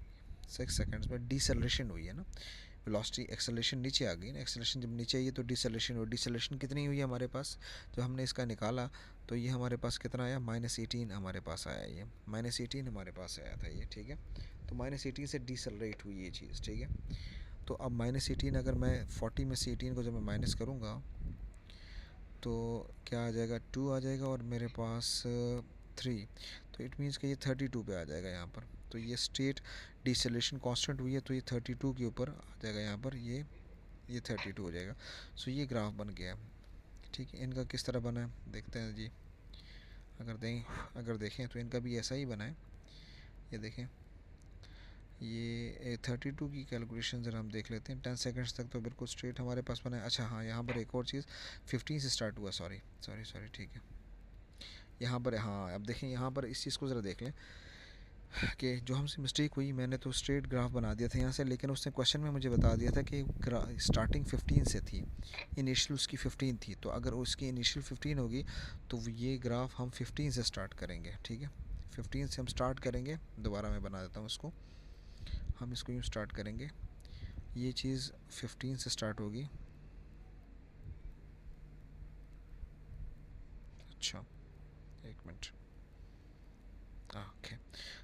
6 सेकंड्स में डिसेलरेशन हुई है ना, वेलोसिटी एक्सेलरेशन नीचे आ गई ना, एक्सेलरेशन जब नीचे आई है तो डिसेलरेशन हुई। डिसेलरेशन कितनी हुई है हमारे पास, जो हमने इसका निकाला, तो ये हमारे पास कितना आया, -18 हमारे पास आया, ये -18 हमारे पास आया था ये, ठीक है। तो -18 से डिसेलरेट हुई ये चीज़, ठीक है। तो अब -18 अगर मैं 40 में से 18 को जब मैं माइनस करूँगा तो क्या आ जाएगा, 2 आ जाएगा, और मेरे पास 3। तो इट मीन्स कि ये 32 पे आ जाएगा यहाँ पर। तो ये स्टेट डिसेलेशन कांस्टेंट हुई है, तो ये 32 के ऊपर आ जाएगा यहाँ पर, ये 32 हो जाएगा। सो ये ग्राफ बन गया, ठीक है। इनका किस तरह बना है देखते हैं जी। अगर देखें तो इनका भी ऐसा ही बना है। ये देखें, ये 32 की कैलकुलेशन ज़रा हम देख लेते हैं। 10 सेकंड्स तक तो बिल्कुल स्ट्रेट हमारे पास बना है। अच्छा हाँ, यहाँ पर एक और चीज़, 15 से स्टार्ट हुआ, सॉरी, ठीक है। यहाँ पर हाँ, अब देखें यहाँ पर इस चीज़ को ज़रा देख लें कि जो हमसे मिस्टेक हुई, मैंने तो स्ट्रेट ग्राफ बना दिया था यहाँ से, लेकिन उसने क्वेश्चन में मुझे बता दिया था कि स्टार्टिंग 15 से थी, इनिशियल उसकी 15 थी। तो अगर उसकी इनिशियल 15 होगी तो ये ग्राफ हम 15 से स्टार्ट करेंगे, ठीक है। 15 से हम स्टार्ट करेंगे, दोबारा मैं बना देता हूँ इसको। हम इसको यूँ स्टार्ट करेंगे, ये चीज़ 15 से स्टार्ट होगी। अच्छा, एक मिनट, ओके।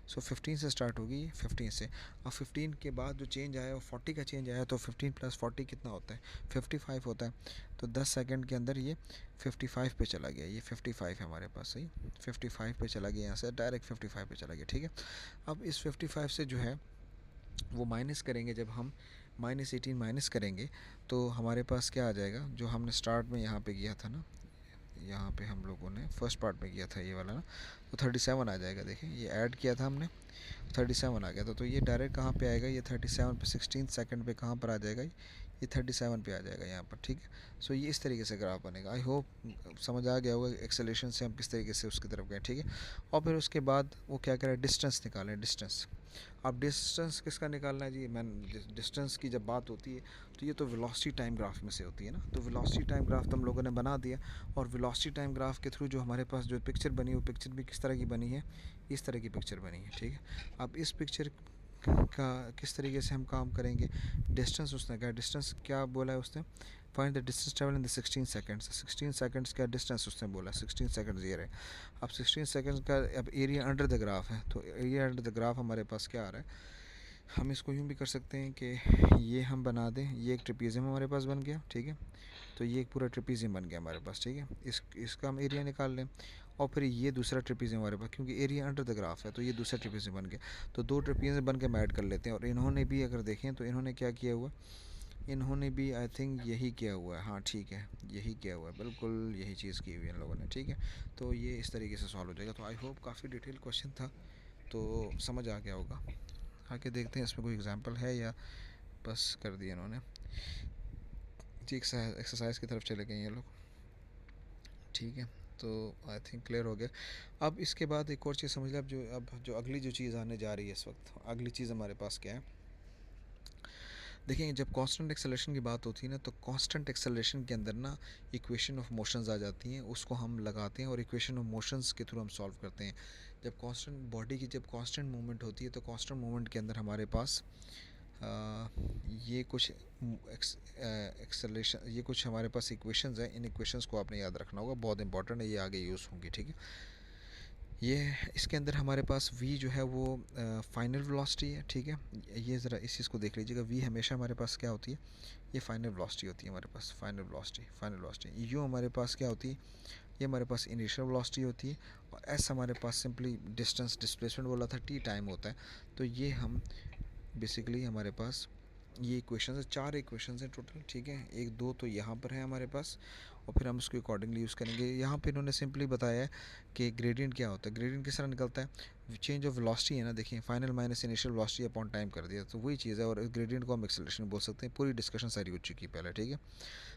सो 15 से स्टार्ट होगी, 15 से। और 15 के बाद जो चेंज आया वो 40 का चेंज आया, तो 15 + 40 कितना होता है, 55 होता है। तो 10 सेकंड के अंदर ये 55 पे चला गया, ये 55 है हमारे पास, सही, 55 पे चला गया, यहाँ से डायरेक्ट 55 पे चला गया, ठीक है। अब इस 55 से जो है वो माइनस करेंगे, जब हम -18 माइनस करेंगे तो हमारे पास क्या आ जाएगा, जो हमने स्टार्ट में यहाँ पे किया था ना, यहाँ पे हम लोगों ने फर्स्ट पार्ट में किया था ये वाला ना, तो 37 आ जाएगा। देखें, ये ऐड किया था हमने, 37 आ गया था। तो ये डायरेक्ट कहाँ पे आएगा, ये 37 पे 16 सेकंड पे कहाँ पर आ जाएगा, ये 37 पे आ जाएगा यहाँ पर, ठीक है। सो ये इस तरीके से ग्राफ बनेगा। आई होप समझ आ गया होगा एक्सेलरेशन से हम किस तरीके से उसकी तरफ गए, ठीक है। और फिर उसके बाद वो क्या करें, डिस्टेंस निकालें, डिस्टेंस। अब डिस्टेंस किसका निकालना है जी, मैं डिस्टेंस की जब बात होती है तो ये तो वेलोसिटी टाइम ग्राफ में से होती है ना। तो वेलोसिटी टाइम ग्राफ तो हम लोगों ने बना दिया, और वेलोसिटी टाइम ग्राफ के थ्रू जो हमारे पास जो पिक्चर बनी, वो पिक्चर भी किस तरह की बनी है, इस तरह की पिक्चर बनी है, ठीक है। अब इस पिक्चर का किस तरीके से हम काम करेंगे, डिस्टेंस उसने कहा, डिस्टेंस क्या बोला है उसने, find the distance travel in the 16 seconds. 16 seconds का डिस्टेंस उसने बोला, 16 सेकंड्स ये रहे। अब 16 सेकंड्स का अब एरिया अंडर द ग्राफ है, तो एरिया अंडर द ग्राफ हमारे पास क्या आ रहा है, हम इसको यूँ भी कर सकते हैं कि ये हम बना दें, ये एक ट्रिपीजियम हमारे पास बन गया, ठीक है। तो ये एक पूरा ट्रिपीजियम बन गया हमारे पास, ठीक है। इसका हम एरिया निकाल लें, और फिर ये दूसरा ट्रिपीजियम हमारे पास, क्योंकि एरिया अंडर द ग्राफ है तो ये दूसरा ट्रिपीजियम बन गया। तो दो ट्रिपीजियम बन के हम ऐड कर लेते हैं। और इन्होंने भी अगर देखें तो इन्होंने क्या किया हुआ, इन्होंने भी आई थिंक यही किया हुआ है, हाँ ठीक है, यही किया हुआ है, बिल्कुल यही चीज़ की हुई है इन लोगों ने, ठीक है। तो ये इस तरीके से सॉल्व हो जाएगा। तो आई होप काफ़ी डिटेल क्वेश्चन था, तो समझ आ गया होगा। आके देखते हैं इसमें कोई एग्जांपल है या बस कर दिया इन्होंने। जी, एक्सरसाइज की तरफ चले गए ये लोग, ठीक है। तो आई थिंक क्लियर हो गया। अब इसके बाद एक और चीज़ समझ लें, अब जो अगली जो चीज़ आने जा रही है इस वक्त, अगली चीज़ हमारे पास क्या है। देखिए, जब कांस्टेंट एक्सेलरेशन की बात होती है ना, तो कांस्टेंट एक्सेलरेशन के अंदर ना इक्वेशन ऑफ मोशंस आ जाती हैं, उसको हम लगाते हैं और इक्वेशन ऑफ मोशंस के थ्रू हम सॉल्व करते हैं। जब कांस्टेंट बॉडी की जब कांस्टेंट मूवमेंट होती है, तो कांस्टेंट मूवमेंट के अंदर हमारे पास ये कुछ एक्सेलरेशन, ये कुछ हमारे पास इक्वेशंस हैं। इन इक्वेशंस को आपने याद रखना होगा, बहुत इंपॉर्टेंट है, ये आगे यूज़ होंगी, ठीक है। ये इसके अंदर हमारे पास v जो है वो फाइनल वेलोसिटी है, ठीक है। ये ज़रा इस चीज़ को देख लीजिएगा, v हमेशा हमारे पास क्या होती है, ये फाइनल वेलोसिटी होती है हमारे पास, फाइनल वेलोसिटी। u हमारे पास क्या होती है, ये हमारे पास इनिशियल वेलोसिटी होती है। और s हमारे पास सिंपली डिस्टेंस डिस्प्लेसमेंट बोला था, t टाइम होता है। तो ये हम बेसिकली हमारे पास ये इक्वेशंस है, 4 इक्वेशंस हैं टोटल, ठीक है। एक दो तो यहाँ पर है हमारे पास, और फिर हम उसको अकॉर्डिंगली यूज़ करेंगे। यहाँ पे इन्होंने सिंपली बताया है कि ग्रेडियंट क्या होता है। ग्रेडियंट किस तरह निकलता है, चेंज ऑफ वेलोसिटी है ना, देखिए final minus initial velocity upon time कर दिया, तो वही चीज़ है। और ग्रेडियंट को हम एक्सेलरेशन बोल सकते हैं। पूरी डिस्कशन सारी हो चुकी है पहले, ठीक है।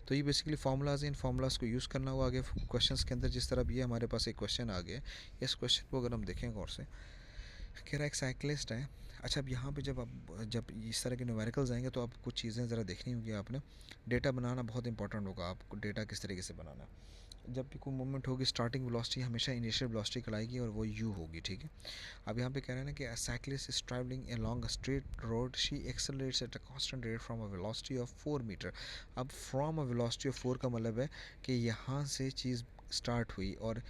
तो ये बेसिकली फार्मूलाज हैं, इन फार्मूलाज को यूज़ करना होगा आगे क्वेश्चन के अंदर। जिस तरह ये हमारे पास एक क्वेश्चन आ गया, इस क्वेश्चन को अगर हम देखें गौर से, कह रहा है एक साइकिलिस्ट है। अच्छा, अब यहाँ पे जब इस तरह के न्यूमेरिकल्स आएंगे तो आप कुछ चीज़ें ज़रा देखनी होगी आपने। डेटा बनाना बहुत इंपॉर्टेंट होगा, आपको डेटा किस तरीके से बनाना है। जब भी कोई मूवमेंट होगी, स्टार्टिंग वेलोसिटी हमेशा इनिशियल वेलोसिटी कहलाएगी और वो u होगी, ठीक है। अब यहाँ पे कह रहे हैं ना कि cyclist is travelling along a straight road, she accelerates at a constant rate from a velocity of 4 metre. अब फ्रॉम अ वेलोसिटी ऑफ 4 का मतलब है कि यहाँ से चीज़ स्टार्ट हुई और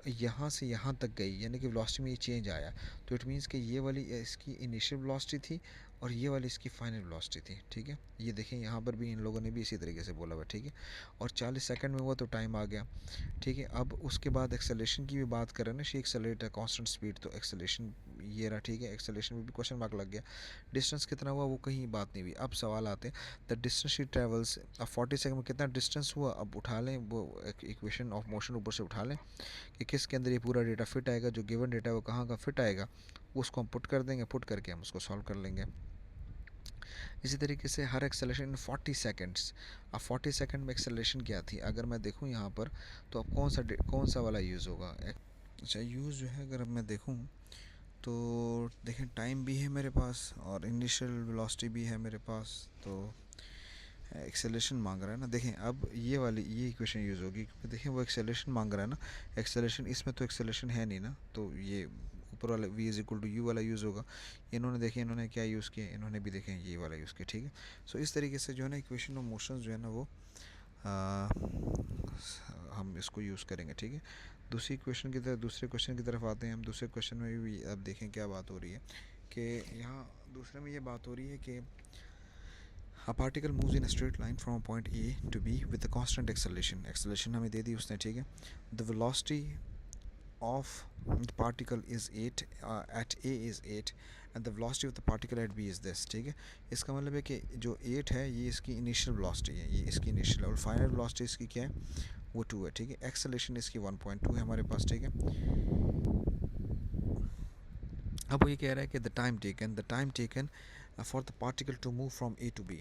यहाँ से यहाँ तक गई, यानी कि वेलोसिटी में ये चेंज आया। तो इट मीन्स कि ये वाली इसकी इनिशियल वेलोसिटी थी और ये वाली इसकी फाइनल वेलोसिटी थी, ठीक है। ये देखें यहाँ पर भी इन लोगों ने भी इसी तरीके से बोला हुआ, ठीक है। और 40 सेकंड में हुआ तो टाइम आ गया, ठीक है। अब उसके बाद एक्सेलरेशन की भी बात करें ना, शी एक्सेलरेट है कांस्टेंट स्पीड, तो एक्सेलरेशन ये रहा, ठीक है। एक्सेलरेशन में भी क्वेश्चन मार्क लग गया। डिस्टेंस कितना हुआ वो कहीं बात नहीं हुई। अब सवाल आते हैं, द डिस्टेंस शी ट्रेवल्स, अब 40 सेकंड में कितना डिस्टेंस हुआ, अब उठा लें वो इक्वेशन ऑफ मोशन ऊपर से उठा लें कि किसके अंदर ये पूरा डेटा फिट आएगा, जो गिवन डेटा है वो कहाँ का फिट आएगा, उसको हम पुट कर देंगे, पुट करके हम उसको सॉल्व कर लेंगे। इसी तरीके से हर एक्सेलरेशन इन 40 सेकंड्स। अब 40 सेकंड में एक्सेलरेशन क्या थी, अगर मैं देखूं यहाँ पर, तो अब कौन सा वाला यूज़ होगा। अच्छा, यूज़ जो है अगर मैं देखूं तो देखें, टाइम भी है मेरे पास और इनिशियल वेलोसिटी भी है मेरे पास, तो एक्सेलरेशन मांग रहा है ना। देखें, अब ये इक्वेशन यूज़ होगी, क्योंकि देखें वो एक्सेलरेशन मांग रहा है ना। एक्सेलरेशन इसमें तो एक्सेलरेशन है नहीं ना, तो ये ऊपर वाला v is equal to u वाला यूज़ होगा। इन्होंने देखें, इन्होंने क्या यूज़ किया, इन्होंने भी देखें ये वाला यूज़ किया, ठीक है। सो इस तरीके से जो है ना इक्वेशन ऑफ मोशन जो है ना वो हम इसको यूज़ करेंगे, ठीक है। दूसरे क्वेश्चन की तरफ आते हैं हम। दूसरे क्वेश्चन में भी अब देखें क्या बात हो रही है, कि यहाँ दूसरे में ये बात हो रही है कि A particle moves in a straight line from a point A to B with a constant acceleration. Acceleration हमें दे दी उसने, ठीक है। The velocity of the particle is 8 at A is 8 and the velocity of the particle at B is this, ठीक है। इसका मतलब है कि जो 8 है ये इसकी इनिशियल वेलोसिटी है, ये इसकी इनिशियल, और फाइनल वेलोसिटी इसकी क्या है, वो 2 है, ठीक है। एक्सेलरेशन इसकी 1.2 है हमारे पास, ठीक है। अब वो ये कह रहा है कि the time taken for the particle to move from A to B.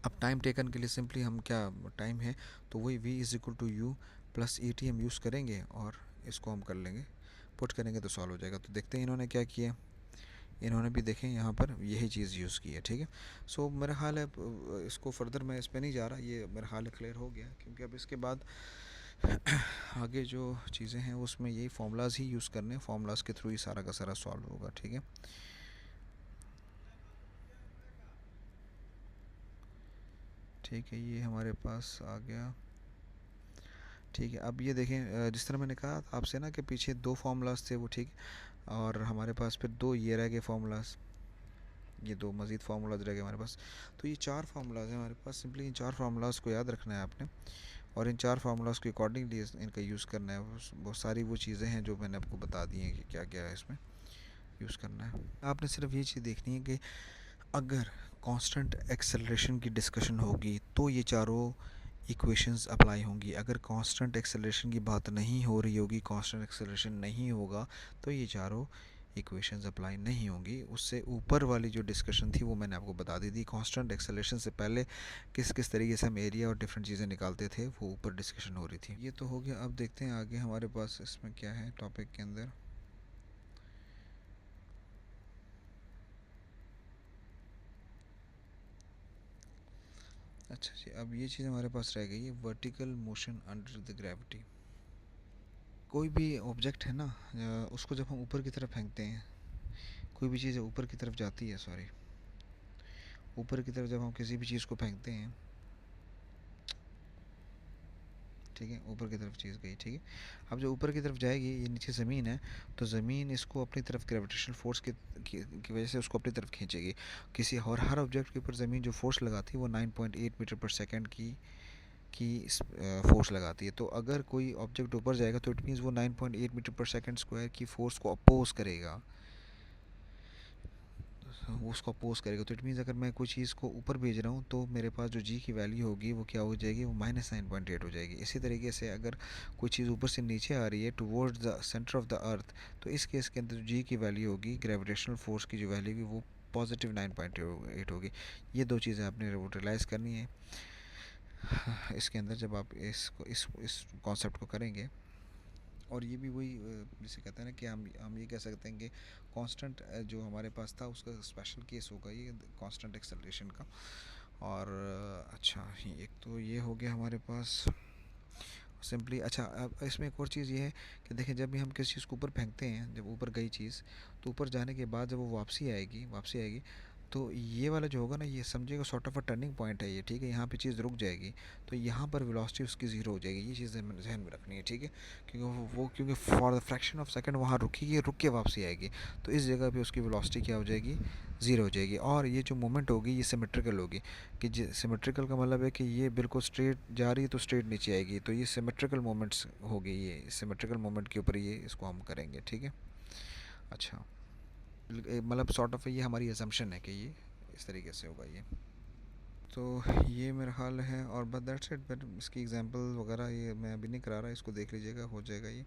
अब टाइम टेकन के लिए सिंपली हम क्या टाइम है, तो वही v is equal to u plus a t हम यूज़ करेंगे और इसको हम कर लेंगे, पुट करेंगे तो सॉल्व हो जाएगा। तो देखते हैं इन्होंने क्या किया। इन्होंने भी देखें यहाँ पर यही चीज़ यूज़ की है, ठीक है। सो मेरा ख्याल है इसको फर्दर मैं इस पर नहीं जा रहा, ये मेरा ख्याल है क्लियर हो गया, क्योंकि अब इसके बाद आगे जो चीज़ें हैं उसमें यही फार्मूलाज ही यूज़ करने, फार्मूलाज के थ्रू ही सारा का सारा सॉल्व होगा, ठीक है। ठीक है, ये हमारे पास आ गया। ठीक है, अब ये देखें, जिस तरह मैंने कहा आपसे ना कि पीछे दो फार्मूलाज थे वो, ठीक, और हमारे पास फिर दो ये रह गए फार्मूलाज, ये दो मज़ीद फार्मूलाज रह गए हमारे पास। तो ये चार फार्मूलाज हैं हमारे पास। सिंपली इन चार फार्मूलाज को याद रखना है आपने, और इन चार फार्मूलाज के अकॉर्डिंगली इनका यूज़ करना है। वो सारी वो चीज़ें हैं जो मैंने आपको बता दी हैं कि क्या क्या है इसमें यूज़ करना है। आपने सिर्फ ये चीज़ देखनी है कि अगर कांस्टेंट एक्सेलरेशन की डिस्कशन होगी तो ये चारों इक्वेशंस अप्लाई होंगी। अगर कांस्टेंट एक्सेलरेशन की बात नहीं हो रही होगी, कांस्टेंट एक्सेलरेशन नहीं होगा, तो ये चारों इक्वेशंस अप्लाई नहीं होंगी। उससे ऊपर वाली जो डिस्कशन थी वो मैंने आपको बता दी थी। कांस्टेंट एक्सेलरेशन से पहले किस किस तरीके से हम एरिया और डिफरेंट चीज़ें निकालते थे, वो ऊपर डिस्कशन हो रही थी। ये तो हो गया। अब देखते हैं आगे हमारे पास इसमें क्या है टॉपिक के अंदर। अच्छा जी, अब ये चीज़ हमारे पास रह गई है, vertical motion under the gravity. कोई भी ऑब्जेक्ट है ना, उसको जब हम ऊपर की तरफ फेंकते हैं, कोई भी चीज़ ऊपर की तरफ जाती है, सॉरी, ऊपर की तरफ जब हम किसी भी चीज़ को फेंकते हैं, ठीक है, ऊपर की तरफ चीज़ गई, ठीक है। अब जो ऊपर की तरफ जाएगी, ये नीचे ज़मीन है, तो ज़मीन इसको अपनी तरफ ग्रेविटेशनल फोर्स की वजह से उसको अपनी तरफ खींचेगी। किसी और हर ऑब्जेक्ट के ऊपर ज़मीन जो फोर्स लगाती है वो 9.8 मीटर पर सेकेंड की फोर्स लगाती है। तो अगर कोई ऑब्जेक्ट ऊपर जाएगा तो इट मीन्स वो 9.8 मीटर पर सेकेंड स्क्वायर की फोर्स को अपोज करेगा, वो उसको अपोज करेगा। तो इट मीन्स अगर मैं कोई चीज़ को ऊपर भेज रहा हूँ तो मेरे पास जो जी की वैल्यू होगी वो क्या हो जाएगी, वो -9.8 हो जाएगी। इसी तरीके से अगर कोई चीज़ ऊपर से नीचे आ रही है towards the centre of the earth, तो इस केस के अंदर जो जी की वैल्यू होगी, ग्रेविटेशनल फोर्स की जो वैल्यू होगी, वो पॉजिटिव 9.8 होगी। ये दो चीज़ें आपने रियलाइज़ करनी है इसके अंदर जब आप इस कॉन्सेप्ट को करेंगे। और ये भी वही, जिसे कहते हैं ना कि हम ये कह सकते हैं कि कांस्टेंट जो हमारे पास था उसका स्पेशल केस होगा ये कांस्टेंट एक्सेलरेशन का। और अच्छा, एक तो ये हो गया हमारे पास सिंपली। अच्छा, अब इसमें एक और चीज़ ये है कि देखें, जब भी हम किसी चीज़ को ऊपर फेंकते हैं, जब ऊपर गई चीज़, तो ऊपर जाने के बाद जब वो वापसी आएगी, तो ये वाला जो होगा ना, ये समझिएगा sort of a turning point है ये, ठीक है। यहाँ पे चीज़ रुक जाएगी, तो यहाँ पर वेलोसिटी उसकी ज़ीरो हो जाएगी। ये चीज़ जहन में रखनी है, ठीक है। क्योंकि क्योंकि for the fraction of second वहाँ रुकेगी, रुक के वापसी आएगी, तो इस जगह पे उसकी वेलोसिटी क्या हो जाएगी, ज़ीरो हो जाएगी। और ये जो मोमेंट होगी ये सिमेट्रिकल होगी, कि सिमेट्रिकल का मतलब है कि ये बिल्कुल स्ट्रेट जा रही है तो स्ट्रेट नीचे आएगी, तो ये सिमेट्रिकल मोमेंट्स होगी। ये सिमेट्रिकल मोमेंट के ऊपर ये इसको हम करेंगे, ठीक है। अच्छा, मतलब सॉर्ट ऑफ ये हमारी असम्पशन है कि ये इस तरीके से होगा ये। तो ये मेरा हाल है, और बस दैट्स इट। बट इसकी एग्जांपल वगैरह ये मैं अभी नहीं करा रहा, इसको देख लीजिएगा, हो जाएगा ये।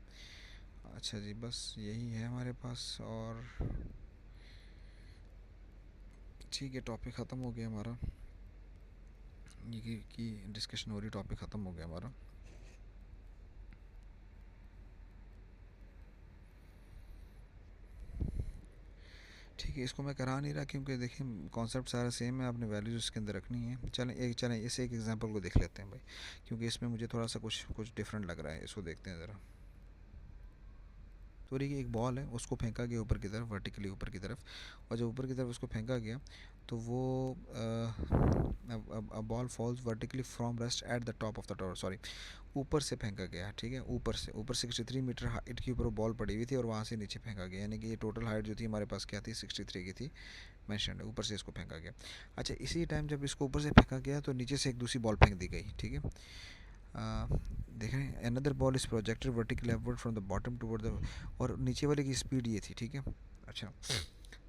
अच्छा जी, बस यही है हमारे पास। और ठीक है, टॉपिक ख़त्म हो गया हमारा, ये की डिस्कशन हो रही, टॉपिक ख़त्म हो गया हमारा। ठीक है, इसको मैं करा नहीं रहा क्योंकि देखिए कॉन्सेप्ट सारा सेम है, आपने वैल्यूज़ इसके अंदर रखनी है। चलें इस एक एग्जांपल को देख लेते हैं भाई, क्योंकि इसमें मुझे थोड़ा सा कुछ कुछ डिफरेंट लग रहा है। इसको देखते हैं ज़रा। तो देखिए, एक बॉल है, उसको फेंका गया ऊपर की तरफ, वर्टिकली ऊपर की तरफ, और जब ऊपर की तरफ उसको फेंका गया तो वो ball falls vertically from rest at the top of the tower, sorry, ऊपर से फेंका गया, ठीक है। ऊपर 63 मीटर हाइट के ऊपर बॉल पड़ी हुई थी और वहाँ से नीचे फेंका गया, यानी कि ये टोटल हाइट जो थी हमारे पास क्या थी, 63 की थी, मैंशन है। ऊपर से इसको फेंका गया। अच्छा, इसी टाइम जब इसको ऊपर से फेंका गया तो नीचे से एक दूसरी बॉल फेंक दी गई, ठीक है। देखें, another ball is projected vertically upward from the bottom toward the, और नीचे वाले की स्पीड ये थी, ठीक है। अच्छा,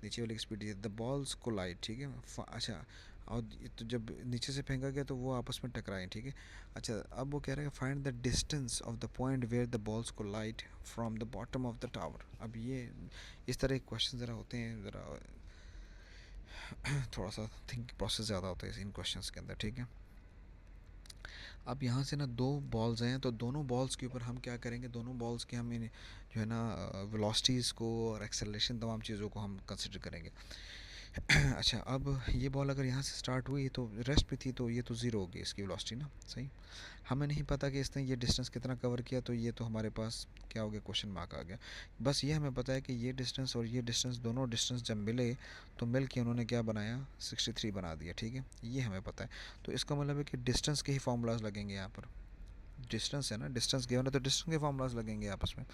नीचे वाले की स्पीड ये, द बॉल्स कोलाइड, ठीक है। अच्छा, और तो जब नीचे से फेंका गया तो वो आपस में टकराए, ठीक है। अच्छा, अब वो कह रहा है find the distance of the point where the balls collide from the bottom of the tower. अब ये इस तरह के क्वेश्चन ज़रा होते हैं, ज़रा थोड़ा सा थिंक प्रोसेस ज़्यादा होता है इन क्वेश्चंस के अंदर, ठीक है। अब यहाँ से ना दो बॉल्स हैं, तो दोनों बॉल्स के ऊपर हम क्या करेंगे, दोनों बॉल्स के हम जो है ना वेलोसिटीज़ को और एक्सेलरेशन, तमाम चीज़ों को हम कंसिडर करेंगे। अच्छा, अब ये बॉल अगर यहाँ से स्टार्ट हुई तो रेस्ट पे थी, तो ये तो ज़ीरो होगी इसकी वेलोसिटी ना, सही। हमें नहीं पता कि इसने ये डिस्टेंस कितना कवर किया, तो ये तो हमारे पास क्या हो गया, क्वेश्चन मार्क आ गया। बस ये हमें पता है कि ये डिस्टेंस और ये डिस्टेंस, दोनों डिस्टेंस जब मिले तो मिल के उन्होंने क्या बनाया, 63 बना दिया, ठीक है, ये हमें पता है। तो इसका मतलब है कि डिस्टेंस के ही फार्मूलाज लगेंगे यहाँ पर। डिस्टेंस है ना, डिस्टेंस गिवन है तो डिस्टेंस के फार्मूलाज लगेंगे आपस में।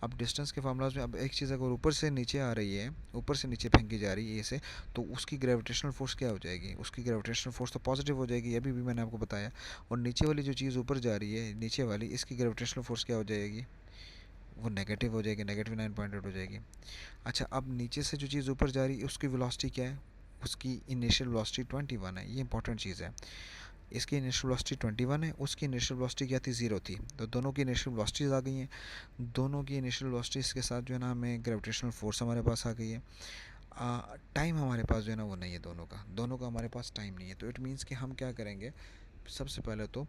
अब डिस्टेंस के फार्मूलाज में अब एक चीज़, अगर ऊपर से नीचे आ रही है, ऊपर से नीचे फेंकी जा रही है ए से, तो उसकी ग्रेविटेशनल फोर्स क्या हो जाएगी, उसकी ग्रेविटेशनल फोर्स तो पॉजिटिव हो जाएगी, अभी भी मैंने आपको बताया। और नीचे वाली जो चीज़ ऊपर जा रही है, नीचे वाली, इसकी ग्रेविटेशनल फोर्स क्या हो जाएगी, वो नेगेटिव हो जाएगी, -9.8 हो जाएगी। अच्छा, अब नीचे से जो चीज़ ऊपर जा रही है उसकी वेलोसिटी क्या है, उसकी इनिशियल वेलोसिटी 21 है, ये इंपॉर्टेंट चीज़ है। इसकी इनिशियल वेलोसिटी 21 है, उसकी इनिशियल वेलोसिटी क्या थी, 0 थी। तो दोनों की इनिशियल वेलोसिटीज आ गई हैं, दोनों की इनिशियल वेलोसिटीज के साथ जो है ना हमें ग्रेविटेशनल फोर्स हमारे पास आ गई है। टाइम हमारे पास जो है ना वो नहीं है, दोनों का हमारे पास टाइम नहीं है। तो इट मीन्स कि हम क्या करेंगे, सबसे पहले तो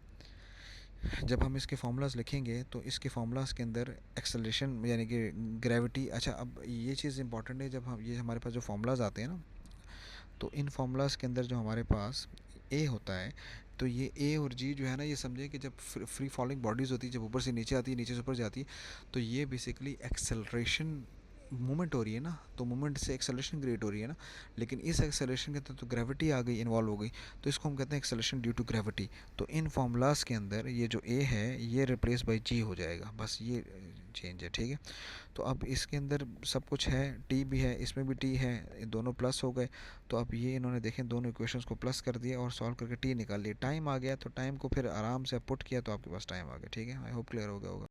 जब हम इसके फार्मूलाज लिखेंगे तो इसके फार्मूलाज के अंदर एक्सेलरेशन यानी कि ग्रेविटी, अच्छा अब ये चीज़ इंपॉर्टेंट है, जब हम ये हमारे पास जो फार्मूलाज आते हैं ना, तो इन फार्मूलाज के अंदर जो हमारे पास ए होता है, तो ये ए और जी जो है ना, ये समझे कि जब फ्री फॉलिंग बॉडीज़ होती है, जब ऊपर से नीचे आती है, नीचे से ऊपर जाती है, तो ये बेसिकली एक्सेलरेशन मूवमेंट हो रही है ना, तो मूवमेंट से एक्सेलरेशन क्रिएट हो रही है ना। लेकिन इस एक्सेलरेशन के अंदर तो ग्रेविटी आ गई, इन्वॉल्व हो गई, तो इसको हम कहते हैं एक्सेलरेशन ड्यू टू ग्रेविटी। तो इन फार्मूलाज के अंदर ये जो ए है ये रिप्लेस बाई जी हो जाएगा, बस ये चेंज है, ठीक है। तो अब इसके अंदर सब कुछ है, टी भी है, इसमें भी टी है, ये दोनों प्लस हो गए। तो अब ये इन्होंने देखें दोनों इक्वेशंस को प्लस कर दिया और सॉल्व करके टी निकाल लिया, टाइम आ गया, तो टाइम को फिर आराम से पुट किया तो आपके पास टाइम आ गया, ठीक है। आई होप क्लियर हो गया होगा।